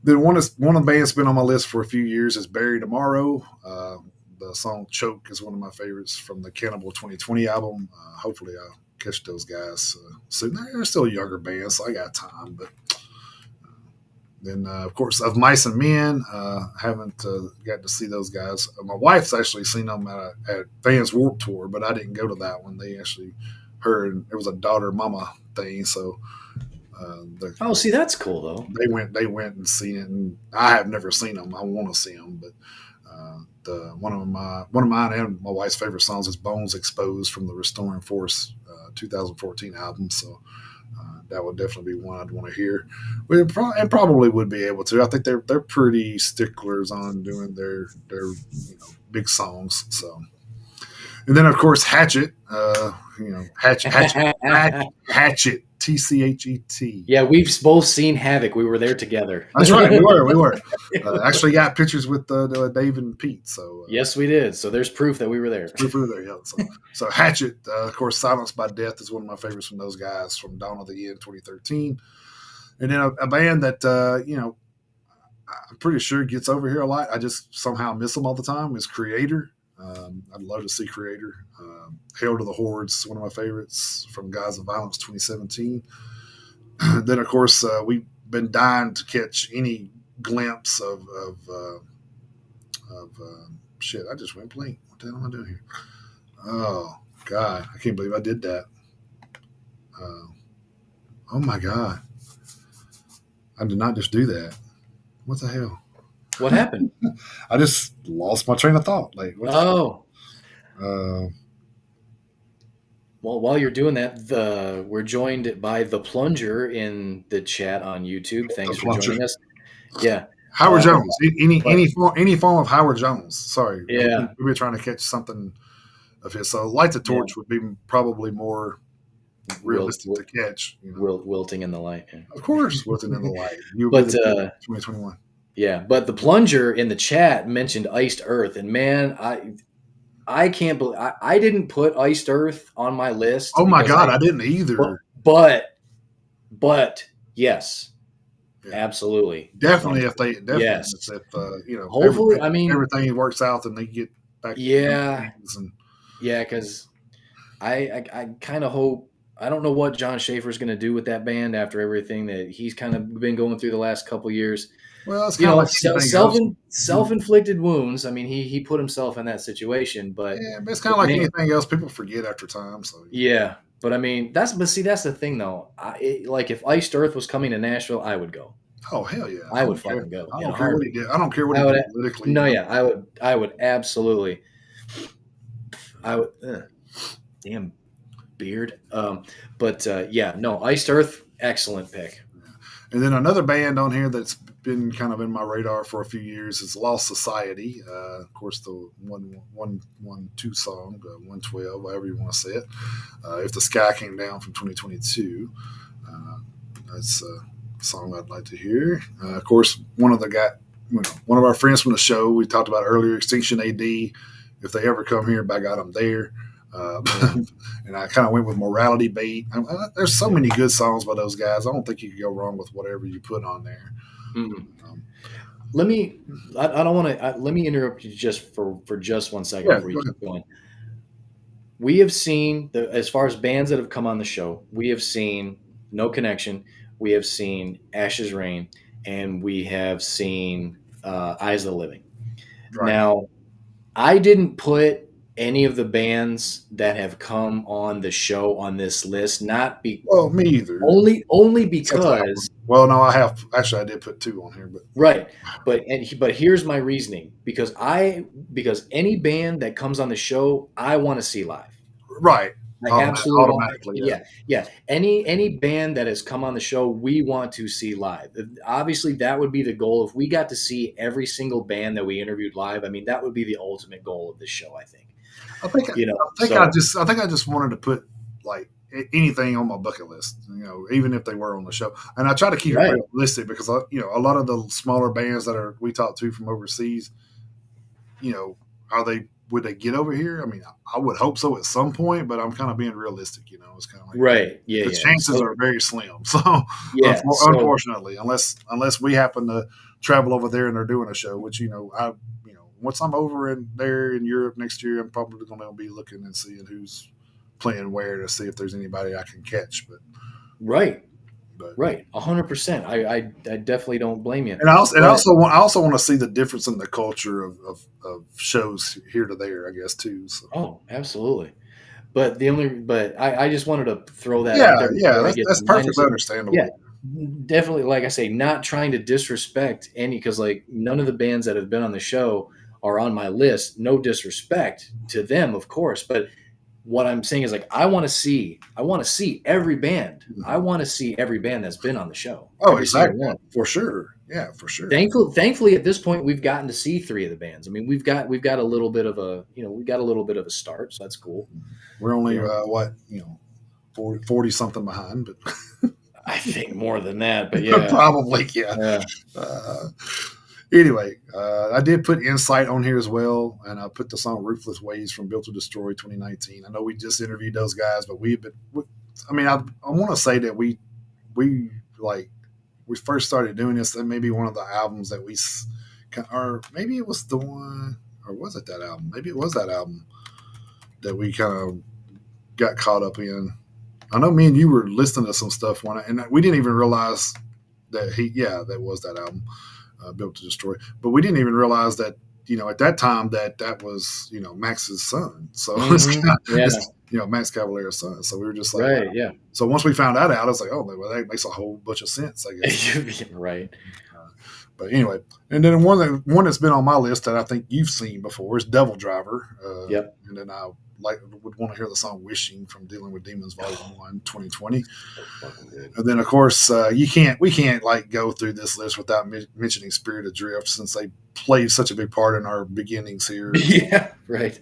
then one of the bands been on my list for a few years is Bury Tomorrow. The song "Choke" is one of my favorites from the Cannibal 2020 album. Hopefully, I'll catch those guys soon. They're still a younger band, so I got time, but. Then, of course, of Mice and Men, haven't got to see those guys. My wife's actually seen them at Vans Warped Tour, but I didn't go to that one. They actually, it was a daughter mama thing, so Oh, see, that's cool though. they went and seen it, and I have never seen them. I want to see them, but one of mine and my wife's favorite songs is "Bones Exposed" from the Restoring Force 2014 album. So that would definitely be one I'd want to hear. And probably would be able to. I think they're pretty sticklers on doing their big songs. So, and then of course Hatchet, Hatchet, TCHET. Yeah, we've both seen Havoc. We were there together. That's right. We were. Actually got pictures with Dave and Pete. So yes, we did. So there's proof that we were there. proof we were there. Yeah. So Hatchet, of course, Silenced by Death is one of my favorites from those guys from Dawn of the End 2013. And then a band that I'm pretty sure gets over here a lot. I just somehow miss them all the time. Is Creator. I'd love to see Creator. Hail to the Hordes, one of my favorites from Guys of Violence 2017. Then, of course, we've been dying to catch any glimpse of shit. I just went blank. What the hell am I doing here? Oh, God. I can't believe I did that. Oh, my God. I did not just do that. What the hell? What happened? I just lost my train of thought. Like, what Well, while you're doing that, we're joined by the Plunger in the chat on YouTube. Thanks for joining us. Yeah, Howard Jones. Any form of Howard Jones. Sorry. Yeah, we were trying to catch something of his. So Light the Torch would be probably more realistic to catch. Wilting in the Light. Yeah. Of course, Wilting in the Light. But 2021. Yeah, but the Plunger in the chat mentioned Iced Earth, and man, I can't believe I didn't put Iced Earth on my list. Oh my God, I didn't either. But yes, absolutely, definitely. If hopefully, everything works out and they get back. Because I kind of hope. I don't know what John Schaefer's going to do with that band after everything that he's kind of been going through the last couple years. Well, it's kind of like self-inflicted wounds. I mean, he put himself in that situation, but it's kind of like anything else. People forget after time. So but I mean, that's the thing though. Like if Iced Earth was coming to Nashville, I would go. Oh hell yeah! I would fucking go. I don't care what he did. I don't care what he did politically. No, yeah, I would absolutely. I would. Damn beard. Iced Earth, excellent pick. And then another band on here that's been kind of in my radar for a few years is Lost Society. Of course, the 112 song, 112, however you want to say it. If the Sky Came Down from 2022. That's a song I'd like to hear. Of course, one of our friends from the show we talked about earlier, Extinction AD. If they ever come here, by God, I'm there. And I kind of went with Morality Bait. There's so many good songs by those guys. I don't think you could go wrong with whatever you put on there. Mm-hmm. Let me interrupt you just for just 1 second before you keep going. We have seen as far as bands that have come on the show, we have seen No Connection, we have seen Ashes Rain, and we have seen Eyes of the Living. Right. Now, I didn't put any of the bands that have come on the show on this list, me either. Only because. Well, no, I have actually. I did put 2 on here, but right. But here's my reasoning because any band that comes on the show, I want to see live. Right. Automatically. Yeah. Any band that has come on the show, we want to see live. Obviously, that would be the goal. If we got to see every single band that we interviewed live, I mean, that would be the ultimate goal of this show. I think. I just wanted to put like anything on my bucket list, even if they were on the show. And I try to keep it realistic because a lot of the smaller bands that we talk to from overseas, would they get over here? I mean, I would hope so at some point, but I'm kind of being realistic. It's kind of like the chances are very slim. So unfortunately, unless we happen to travel over there and they're doing a show, which once I'm over there in Europe next year, I'm probably going to be looking and seeing who's playing where to see if there's anybody I can catch. But 100%. I definitely don't blame you. And I also want to see the difference in the culture of shows here to there, I guess too. So. Oh, absolutely. But I just wanted to throw that out there. Yeah, that's perfectly understandable. Yeah, definitely. Like I say, not trying to disrespect any, because like none of the bands that have been on the show are on my list. No disrespect to them, of course, but what I'm saying is like I want to see every band. I want to see every band that's been on the show. Oh, Every single exactly. one. For sure. Yeah, for sure. Thankfully, at this point, we've gotten to see 3 of the bands. I mean, we've got a little bit of a we've got a little bit of a start, so that's cool. We're only You know? what 40 something behind, but I think more than that, but yeah, probably yeah. yeah. Anyway, I did put Insight on here as well, and I put the song "Ruthless Ways" from Built to Destroy 2019. I know we just interviewed those guys, but I want to say that we like we first started doing this. That may be one of the albums that or maybe it was the one, or was it that album? Maybe it was that album that we kind of got caught up in. I know me and you were listening to some stuff and we didn't even realize that that was that album, Built to Destroy. But we didn't even realize that, at that time that was, Max's son. So it's Max Cavalera's son. So we were just like, right, wow. yeah. So once we found that out, I was like, oh, well, that makes a whole bunch of sense, I guess. Right. But anyway, and then one that's been on my list that I think you've seen before is Devil Driver. Yep. And then I would want to hear the song "Wishing" from Dealing with Demons Volume 1, 2020. And then of course we can't like go through this list without mentioning Spirit Adrift, since they played such a big part in our beginnings here. Yeah, right.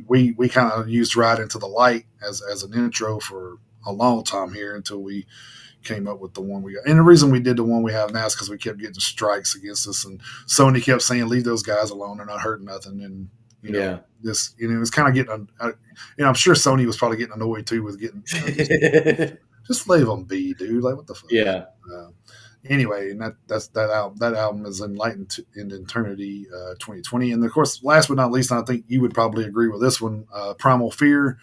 We kind of used Ride Into the Light as an intro for a long time here until we came up with the one we got. And the reason we did the one we have now is because we kept getting strikes against us, and Sony kept saying, leave those guys alone, they're not hurting nothing. And this it's kind of getting I'm sure Sony was probably getting annoyed too with getting just leave them be, dude, like what the fuck. Anyway, and that album is Enlightened in Eternity 2020. And of course, last but not least, and I think you would probably agree with this one, Primal Fear,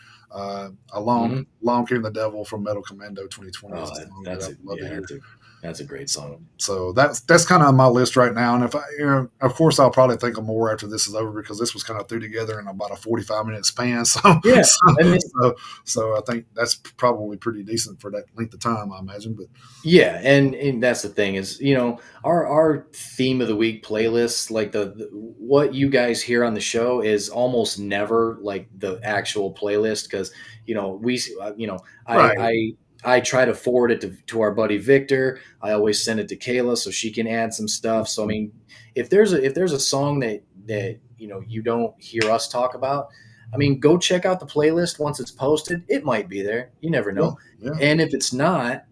Along Came the Devil from Metal Commando 2020. That's a great song. So that's kind of on my list right now. And if of course, I'll probably think of more after this is over, because this was kind of threw together in about a 45-minute span. So so I think that's probably pretty decent for that length of time, I imagine. But yeah, and that's the thing is, our theme of the week playlists, like the what you guys hear on the show is almost never like the actual playlist, because I try to forward it to our buddy Victor. I always send it to Kayla so she can add some stuff. So I mean, if there's a song that you don't hear us talk about, I mean, go check out the playlist once it's posted. It might be there. You never know. Yeah. And if it's not,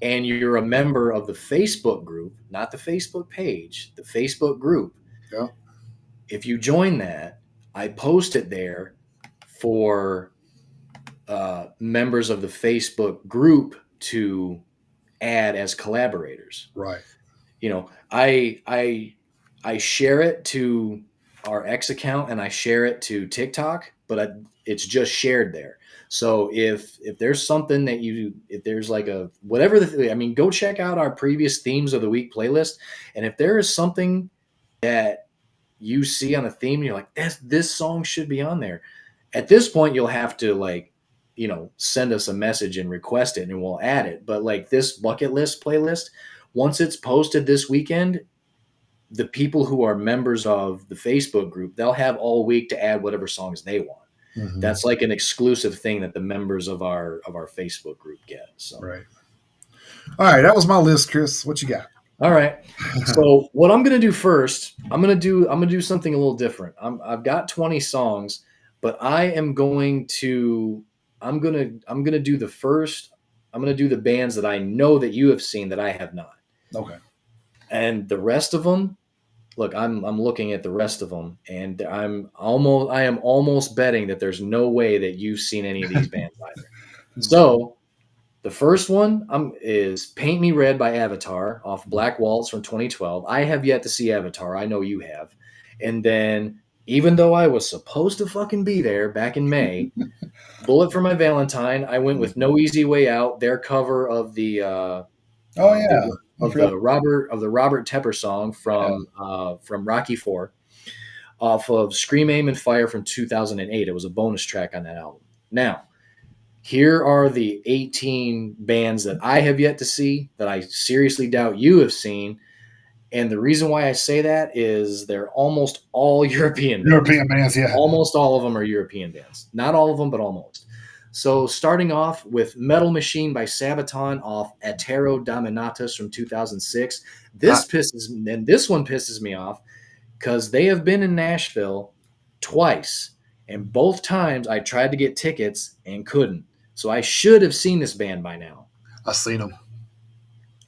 and you're a member of the Facebook group, not the Facebook page, the Facebook group, if you join that, I post it there for members of the Facebook group to add as collaborators. Right. I share it to our X account and I share it to TikTok, but it's just shared there. So if there's something that if there's like a whatever go check out our previous themes of the week playlist, and if there is something that you see on a theme, you're like, this song should be on there. At this point, you'll have to send us a message and request it, and we'll add it. But like this bucket list playlist, once it's posted this weekend, the people who are members of the Facebook group, they'll have all week to add whatever songs they want. Mm-hmm. That's like an exclusive thing that the members of our Facebook group get. So. Right. All right. That was my list, Chris. What you got? All right. So what I'm going to do first, I'm going to do something a little different. I've got 20 songs, but I'm going to do the first. I'm going to do the bands that I know that you have seen that I have not. Okay. And the rest of them, look, I'm looking at the rest of them, and I am almost betting that there's no way that you've seen any of these bands either. So the first one is Paint Me Red by Avatar off Black Waltz from 2012. I have yet to see Avatar. I know you have. And then, even though I was supposed to fucking be there back in May, Bullet for My Valentine, I went with No Easy Way Out, their cover of the the Robert Tepper song from Rocky IV, off of Scream, Aim, and Fire from 2008. It was a bonus track on that album. Now, here are the 18 bands that I have yet to see that I seriously doubt you have seen. And the reason why I say that is they're almost all European bands. European bands, yeah. Almost all of them are European bands. Not all of them, but almost. So starting off with Metal Machine by Sabaton off Atero Dominatus from 2006. I, This one pisses me off because they have been in Nashville twice, and both times I tried to get tickets and couldn't. So I should have seen this band by now. I seen them.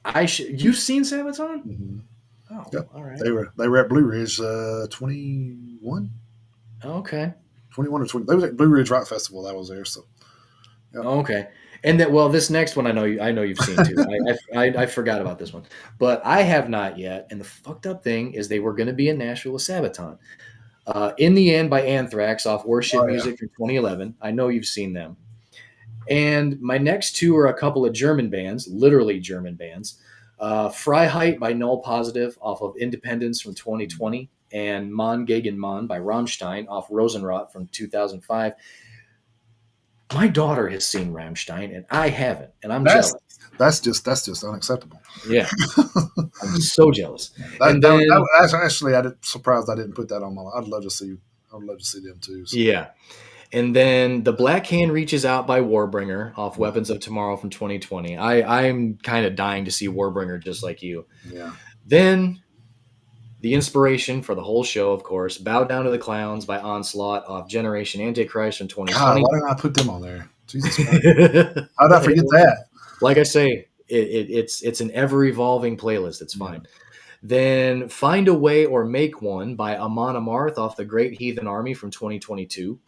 You've seen Sabaton? Mm-hmm. Oh, Yep. all right. They were at Blue Ridge 21, Okay. 21 or 20. They was at Blue Ridge Rock Festival. That was there. So yep. Okay. And that this next one I know you've seen too. I forgot about this one, but I have not yet. And the fucked up thing is they were going to be in Nashville with Sabaton. In the End by Anthrax off Worship Oh, yeah. Music from 2011. I know you've seen them. And my next two are a couple of German bands, literally German bands. Freiheit by Null Positive off of Independence from 2020, and Mann gegen Mann by Rammstein off Rosenrot from 2005. My daughter has seen Rammstein, and I haven't, and I'm jealous. That's just unacceptable. Yeah, I'm so jealous. Actually, I'm surprised I didn't put that on my list. I'd love to see them too. So. Yeah. And then The Black Hand Reaches Out by Warbringer off Weapons of Tomorrow from 2020. I'm kind of dying to see Warbringer just like you. Yeah. Then the inspiration for the whole show, of course, Bow Down to the Clowns by Onslaught off Generation Antichrist from 2020. God, why didn't I put them on there? Jesus Christ. How did I forget that? Like I say, it's an ever-evolving playlist. It's fine. Then Find a Way or Make One by Amon Amarth off the Great Heathen Army from 2022.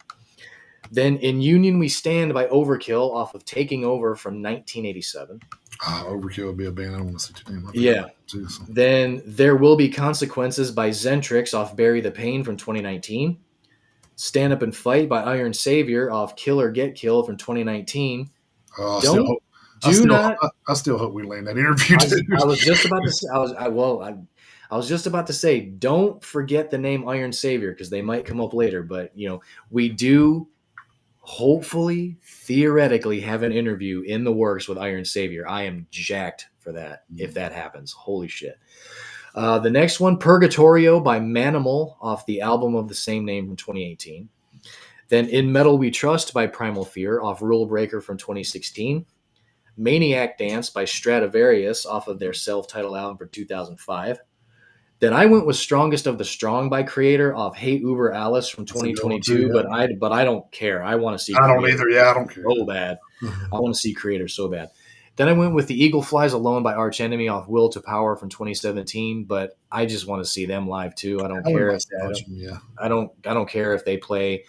Then In Union We Stand by Overkill off of Taking Over from 1987. Overkill would be a band I don't want to see too damn much. Yeah. Too, so. Then There Will Be Consequences by Zentrix off Bury the Pain from 2019. Stand Up and Fight by Iron Savior off Kill or Get Killed from 2019. I still hope we land that interview. I was just about to say. I was just about to say, don't forget the name Iron Savior because they might come up later. But we do hopefully, theoretically, have an interview in the works with Iron Savior. I am jacked for that if that happens. Holy shit. The next one, Purgatorio by Manimal off the album of the same name from 2018. Then In Metal We Trust by Primal Fear off Rule Breaker from 2016. Maniac Dance by Stradivarius off of their self-titled album for 2005. Then I went with Strongest of the Strong by Creator off Hey Uber Alice from 2022, but I don't care. I want to see Creator. I don't either. Yeah, I don't care. So bad. I want to see Creator so bad. Then I went with The Eagle Flies Alone by Arch Enemy off Will to Power from 2017, but I just want to see them live too. I don't care I don't care if they play,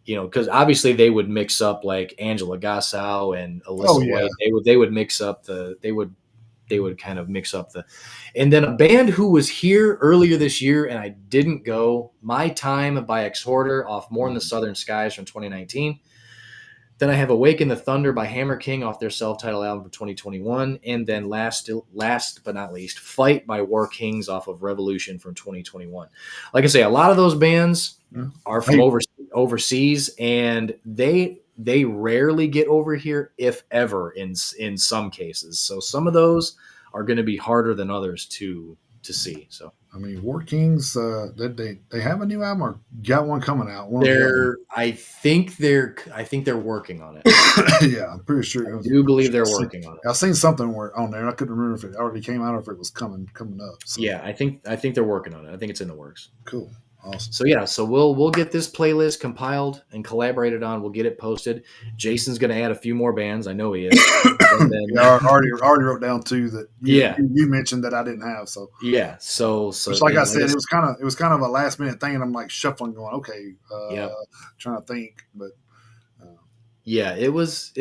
because obviously they would mix up like Angela Gossow and Alyssa White. They would mix up they would kind of mix up and then a band who was here earlier this year and I didn't go, My Time by Exhorter off More in the Southern Skies from 2019. Then I have Awaken the Thunder by Hammer King off their self-titled album for 2021. And then last but not least, Fight by War Kings off of Revolution from 2021. Like I say, a lot of those bands are from overseas, and they rarely get over here, if ever, in some cases. So some of those are going to be harder than others to see. So I mean, War Kings, they have a new album or got one coming out. I think they're working on it. Yeah, I'm pretty sure. I do believe they're working on it. I've seen something on there, and I couldn't remember if it already came out or if it was coming up. So. Yeah, I think they're working on it. I think it's in the works. Cool. Awesome. So yeah, so we'll get this playlist compiled and collaborated on. We'll get it posted. Jason's going to add a few more bands. I know he is. And then, I already wrote down two that you mentioned that I didn't have. So yeah, so just like I said, it was kind of a last minute thing, and I'm like shuffling, going, okay, trying to think, but. Yeah, it was.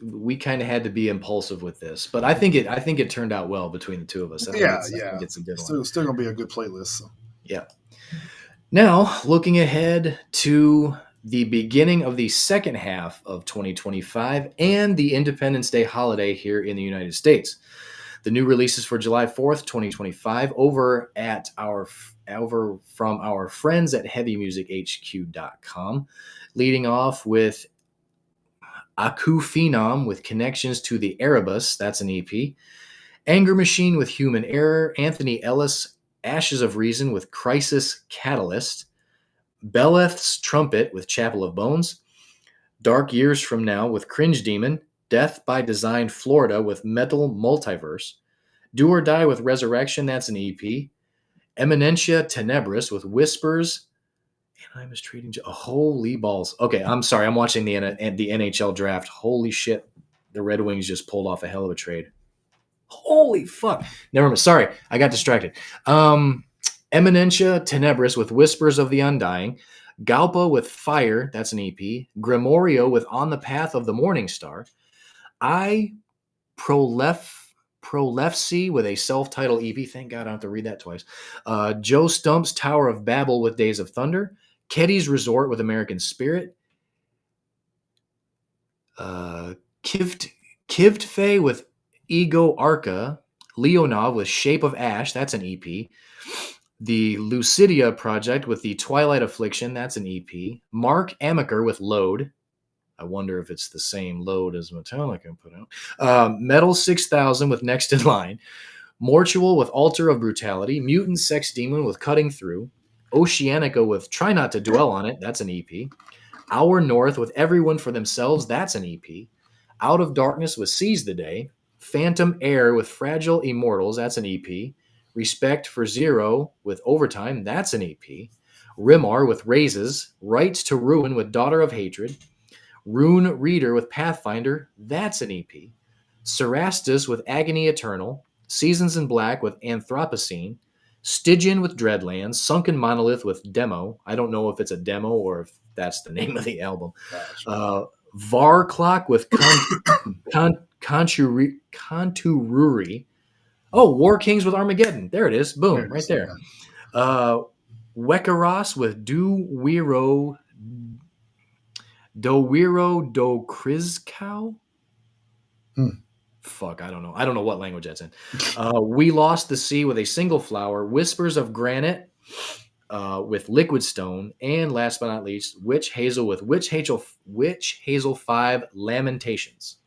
We kind of had to be impulsive with this, but I think it turned out well between the two of us. I think it's a good one. Still gonna be a good playlist. So. Yeah. Now, looking ahead to the beginning of the second half of 2025 and the Independence Day holiday here in the United States. The new releases for July 4th, 2025 over from our friends at heavymusichq.com, leading off with Aku Phenom with Connections to the Erebus, that's an EP. Anger Machine with Human Error, Anthony Ellis, Ashes of Reason with Crisis Catalyst, Beleth's Trumpet with Chapel of Bones, Dark Years from Now with Cringe Demon, Death by Design Florida with Metal Multiverse, Do or Die with Resurrection, that's an EP, Eminentia Tenebris with Whispers, and I was treating holy balls. Okay, I'm sorry, I'm watching the NHL draft. Holy shit, the Red Wings just pulled off a hell of a trade. Holy fuck. Never mind. Sorry, I got distracted. Eminentia Tenebris with Whispers of the Undying, Galpa with Fire, that's an EP, Grimorio with On the Path of the Morning Star, I Prolefsy with a self-titled EP. Thank God I don't have to read that twice. Joe Stump's Tower of Babel with Days of Thunder, Keddy's Resort with American Spirit, Kivtfe with Ego Arca, Leonov with Shape of Ash, that's an EP. The Lucidia Project with the Twilight Affliction, that's an EP. Mark Amaker with Load. I wonder if it's the same load as Metallica put out. Metal 6000 with Next in Line. Mortual with Altar of Brutality. Mutant Sex Demon with Cutting Through. Oceanica with Try Not to Dwell on It, that's an EP. Our North with Everyone for Themselves, that's an EP. Out of Darkness with Seize the Day. Phantom Air with Fragile Immortals, that's an EP. Respect for Zero with Overtime, that's an EP. Rimar with Raises. Rights to Ruin with Daughter of Hatred. Rune Reader with Pathfinder, that's an EP. Cerastus with Agony Eternal. Seasons in Black with Anthropocene. Stygian with Dreadlands. Sunken Monolith with Demo. I don't know if it's a demo or if that's the name of the album. Var Clock with Contururi. Oh, War Kings with Armageddon. There it is. Boom, right there. Wekaros with Do Wiro Do Krizkow? Fuck, I don't know. I don't know what language that's in. We Lost the Sea with a Single Flower. Whispers of Granite with Liquid Stone. And last but not least, Witch Hazel with Witch Hazel 5 Lamentations.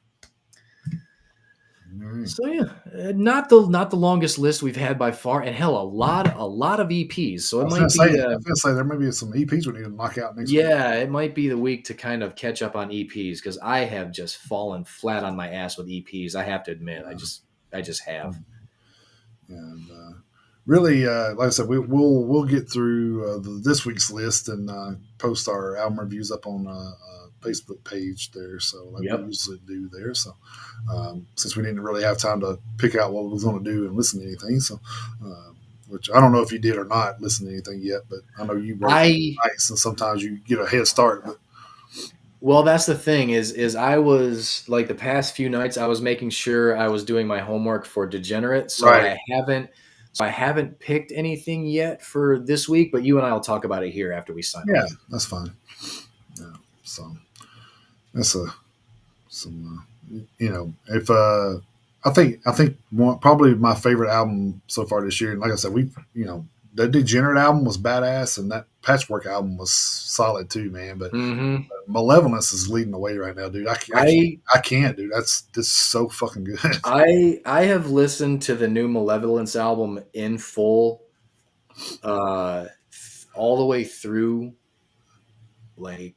So yeah, not the longest list we've had by far, and hell, a lot of EPs. So it might be. I was gonna say there may be some EPs we need to knock out next week. Yeah, it might be the week to kind of catch up on EPs because I have just fallen flat on my ass with EPs. I have to admit, I just have. And really, like I said, we'll get through this week's list and post our album reviews up on Facebook page there, so like we usually do there. So since we didn't really have time to pick out what we was going to do and listen to anything, so which I don't know if you did or not listen to anything yet, but I know you wrote nights, and sometimes you get a head start. But well, that's the thing is I was like the past few nights I was making sure I was doing my homework for Degenerate, so I haven't picked anything yet for this week. But you and I will talk about it here after we sign. Yeah, that's fine. Yeah, so. That's if I think probably my favorite album so far this year. And like I said, the Degenerate album was badass, and that Patchwork album was solid too, man. But Malevolence is leading the way right now, dude. I can't, dude. That's so fucking good. I have listened to the new Malevolence album in full, all the way through, like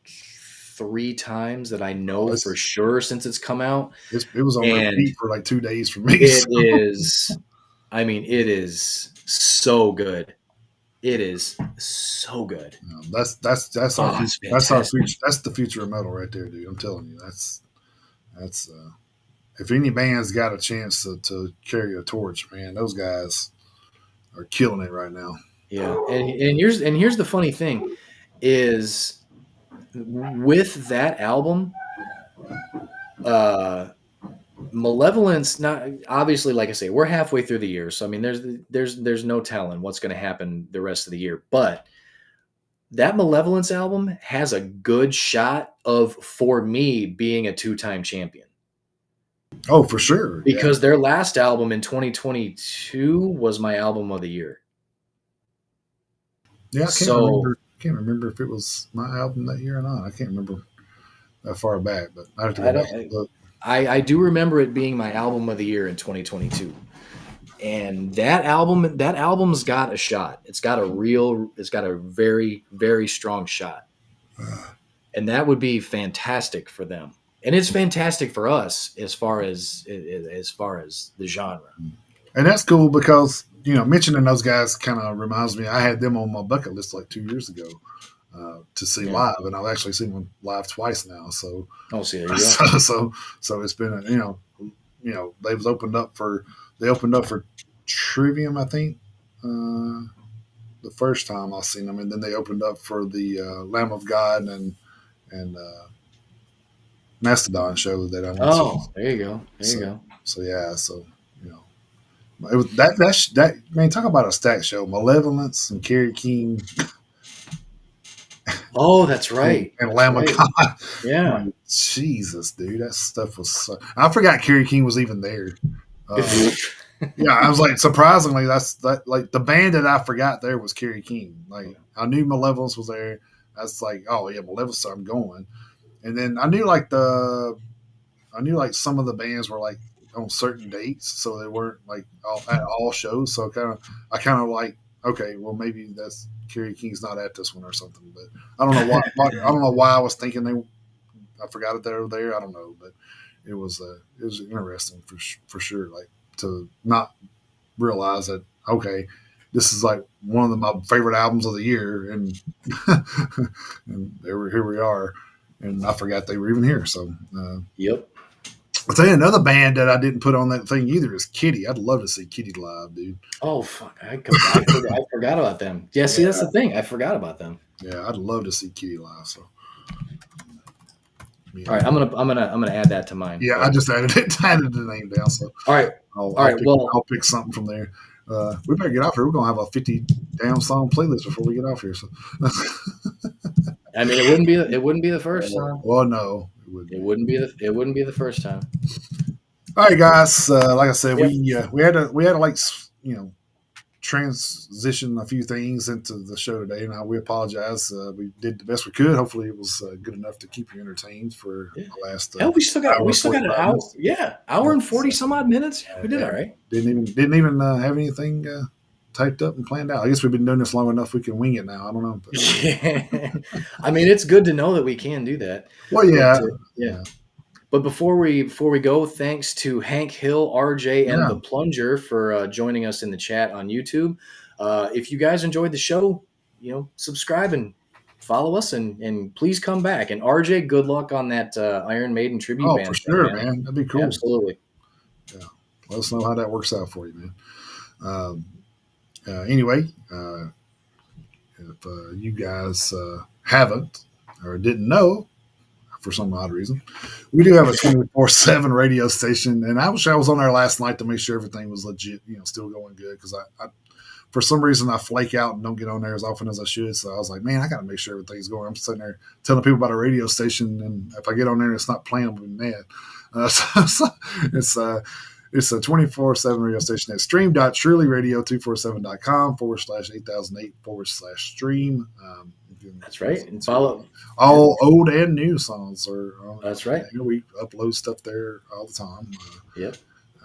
3 times that I know for sure since it's come out. It was on repeat for like 2 days for me. It is so good. It is so good. That's the future of metal right there, dude. I'm telling you, that's if any band's got a chance to carry a torch, man, those guys are killing it right now. Yeah, and here's the funny thing is, with that album, Malevolence, not obviously, like I say, we're halfway through the year, so I mean there's no telling what's going to happen the rest of the year, but that Malevolence album has a good shot of, for me, being a 2-time champion. Oh, for sure. Because their last album in 2022 was my album of the year. Yeah, I can't remember if it was my album that year or not. I can't remember that far back, but I have to go back and look. I do remember it being my album of the year in 2022. And that album's got a shot. It's got a very, very strong shot. and that would be fantastic for them, and it's fantastic for us as far as the genre. And that's cool because mentioning those guys kind of reminds me. I had them on my bucket list like 2 years ago to see Yeah. live, and I've actually seen them live twice now. So, Oh, see, there you go. so it's been they've opened up for Trivium, I think, the first time I seen them, and then they opened up for the Lamb of God and Mastodon show that I went to. Oh, there you go. There you go. So yeah, so you know, it was that man. Talk about a stack show. Malevolence and Kerry King Oh, that's right. and That's Lamb of right. God. Yeah. Like, Jesus, dude, that stuff was. I forgot Kerry King was even there. Yeah, I was like, surprisingly, like the band that I forgot there was Kerry King. Like I knew Malevolence was there. I was like, oh yeah, Malevolence, I'm going. And then I knew like some of the bands were like on certain dates, so they weren't like at all shows. So I kind of like, okay, well maybe that's Kerry King's not at this one or something. But I don't know I don't know why I was thinking I forgot it they were there. I don't know, but it was interesting for sure. Like to not realize that okay, this is like one of my favorite albums of the year, and and here we are, and I forgot they were even here. So. Yep. I'll tell you another band that I didn't put on that thing either is Kitty. I'd love to see Kitty live, dude. Oh fuck! I forgot about them. Yeah, see, that's the thing. I forgot about them. Yeah, I'd love to see Kitty live. So, yeah. All right, I'm gonna add that to mine. Yeah, I just added the name down. So, all right, I'll pick something from there. We better get off here. We're gonna have a 50 damn song playlist before we get off here. So, I mean, it wouldn't be the first time. Well, no, it wouldn't be the first time. All right, guys. Like I said, yep. we had to like transition a few things into the show today. Now we apologize. We did the best we could. Hopefully, it was good enough to keep you entertained for the last. Hell, we still got an hour. Minutes. Yeah, hour and 40 some odd minutes. We did all right. Didn't even have anything typed up and planned out. I guess we've been doing this long enough. We can wing it now. I don't know. But, yeah. I mean, it's good to know that we can do that. Well, yeah, yeah. But before we go, thanks to Hank Hill, RJ, and the Plunger for joining us in the chat on YouTube. If you guys enjoyed the show, subscribe and follow us, and please come back. And RJ, good luck on that Iron Maiden tribute band. Oh, for sure, man. That'd be cool. Absolutely. Yeah. Let us know how that works out for you, man. Anyway, if you guys haven't or didn't know, for some odd reason, we do have a 24/7 radio station, and I wish I was on there last night to make sure everything was legit, still going good, because I for some reason I flake out and don't get on there as often as I should. So I was like, man, I got to make sure everything's going. I'm sitting there telling people about a radio station, and if I get on there and it's not playing, I'm mad. It's a 24/7 radio station at stream.trulyradio247.com/8008/stream. That's right. And follow all old and new songs. That's right. We upload stuff there all the time. Yep.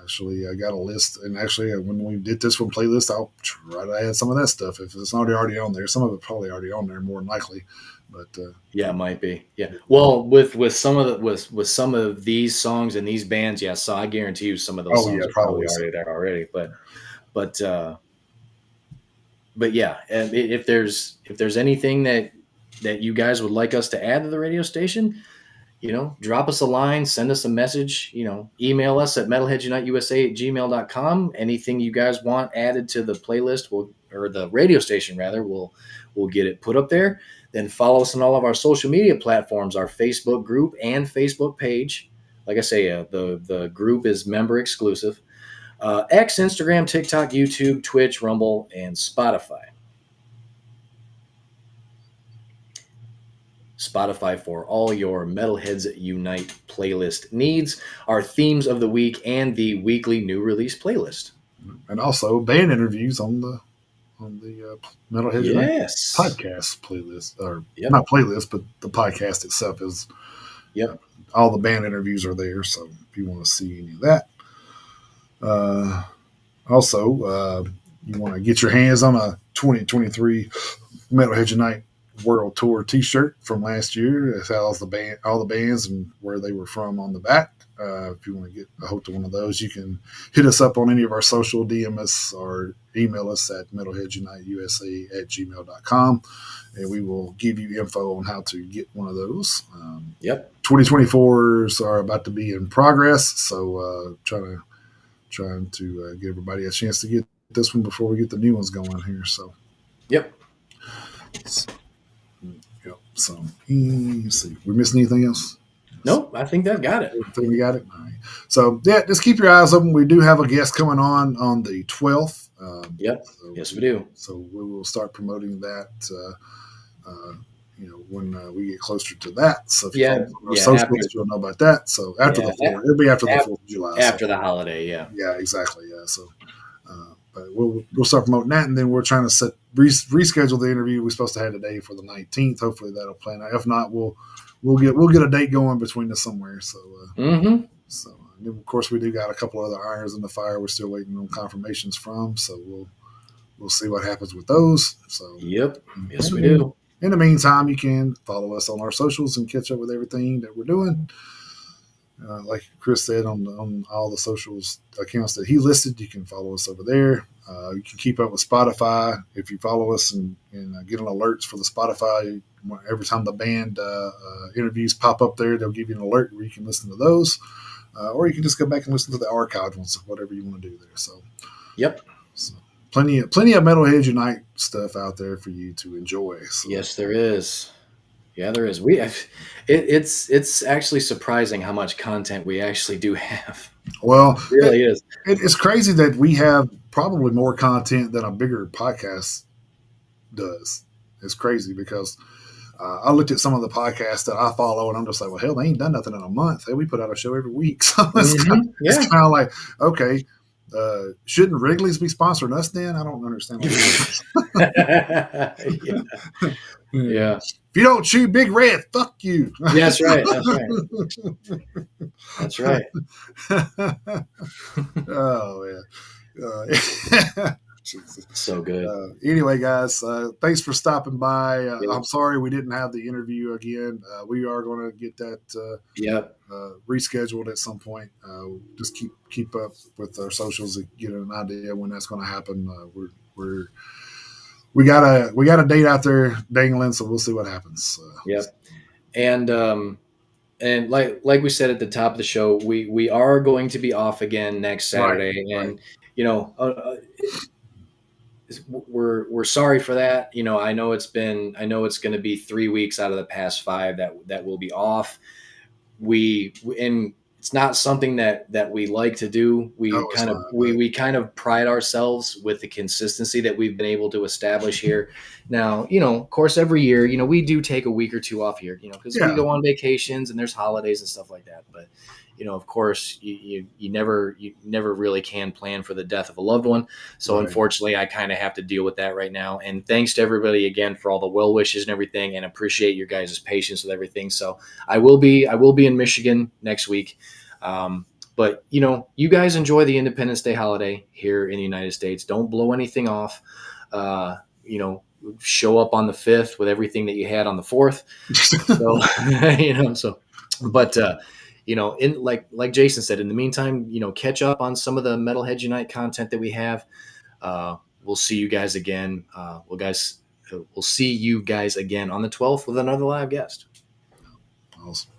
Actually, I got a list, and actually, when we did this one playlist, I'll try to add some of that stuff if it's not already on there. Some of it probably already on there, more than likely. But yeah, it might be. Yeah. Well, with some of these songs and these bands, yeah. So I guarantee you, some of those songs are probably already there already. But yeah, if there's anything that you guys would like us to add to the radio station, drop us a line, send us a message, email us at metalheadsuniteusa@gmail.com. Anything you guys want added to the playlist or the radio station rather, we'll get it put up there. Then follow us on all of our social media platforms, our Facebook group and Facebook page. Like I say, the group is member exclusive. X, Instagram, TikTok, YouTube, Twitch, Rumble, and Spotify. Spotify for all your Metalheads Unite playlist needs, our themes of the week, and the weekly new release playlist. And also band interviews on the Metalheads Unite podcast playlist, or not playlist, but the podcast itself is. Yep. All the band interviews are there, so if you want to see any of that. Also, you want to get your hands on a 2023 Metalheads Unite World Tour T-shirt from last year. It has all the bands and where they were from on the back. If you want to get a hold of one of those, you can hit us up on any of our social, DM us or email us at metalheadsuniteusa@gmail.com, and we will give you info on how to get one of those. Yep. 2024s are about to be in progress, so trying to give everybody a chance to get this one before we get the new ones going here. So, Yep. yep. So, let's see. We missing anything else? Nope. I think that got it. Everything we got it. All right. So yeah, just keep your eyes open. We do have a guest coming on the 12th. Yep. Yes, we do. So we will start promoting that. When we get closer to that. So if you follow our socials, you'll know about that. So after the 4th, it'll be after the 4th of July. After the holiday, yeah. Yeah, exactly. Yeah. So, but we'll start promoting that, and then we're trying to reschedule the interview we're supposed to have today for the 19th. Hopefully that'll plan out. If not, we'll get a date going between us somewhere. So, so and then of course we do got a couple other irons in the fire. We're still waiting on confirmations from. So we'll see what happens with those. So yep, yes we do. In the meantime, you can follow us on our socials and catch up with everything that we're doing. Like Chris said, on all the socials accounts that he listed, you can follow us over there. You can keep up with Spotify if you follow us and get on alerts for the Spotify. Every time the band interviews pop up there, they'll give you an alert where you can listen to those, or you can just go back and listen to the archived ones, whatever you want to do there. So, yep. So, plenty of Metalheads Unite stuff out there for you to enjoy. So. Yes, there is. Yeah, there is. It's actually surprising how much content we actually do have. Well, it really is. It's crazy that we have probably more content than a bigger podcast does. It's crazy because I looked at some of the podcasts that I follow, and I'm just like, well, hell, they ain't done nothing in a month. Hey, we put out a show every week, so it's kind of like, okay. Shouldn't Wrigley's be sponsoring us then? I don't understand. Yeah. If you don't chew Big Red, fuck you. That's right. That's right. Oh, yeah. So good. Anyway, guys, thanks for stopping by. I'm sorry we didn't have the interview again. We are going to get that rescheduled at some point. Just keep up with our socials and get an idea when that's going to happen. We got a date out there dangling, so we'll see what happens. Yep. And like we said at the top of the show, we are going to be off again next Saturday, and we're sorry for that. I know it's going to be 3 weeks out of the past 5 that will be off. And it's not something that we like to do. We kind of pride ourselves with the consistency that we've been able to establish here. Now, of course, every year, we do take a week or 2 off here, because we go on vacations and there's holidays and stuff like that. But of course, you never really can plan for the death of a loved one. So unfortunately, I kind of have to deal with that right now. And thanks to everybody again for all the well wishes and everything, and appreciate your guys' patience with everything. So I will be in Michigan next week. But you guys enjoy the Independence Day holiday here in the United States. Don't blow anything off. Show up on the 5th with everything that you had on the 4th. In like Jason said, in the meantime, catch up on some of the Metalheads Unite content that we have. We'll see you guys again. We'll see you guys again on the 12th with another live guest. Awesome.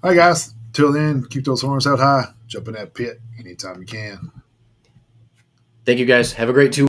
All right, guys. Till then, keep those horns out high. Jump in that pit anytime you can. Thank you, guys. Have a great 2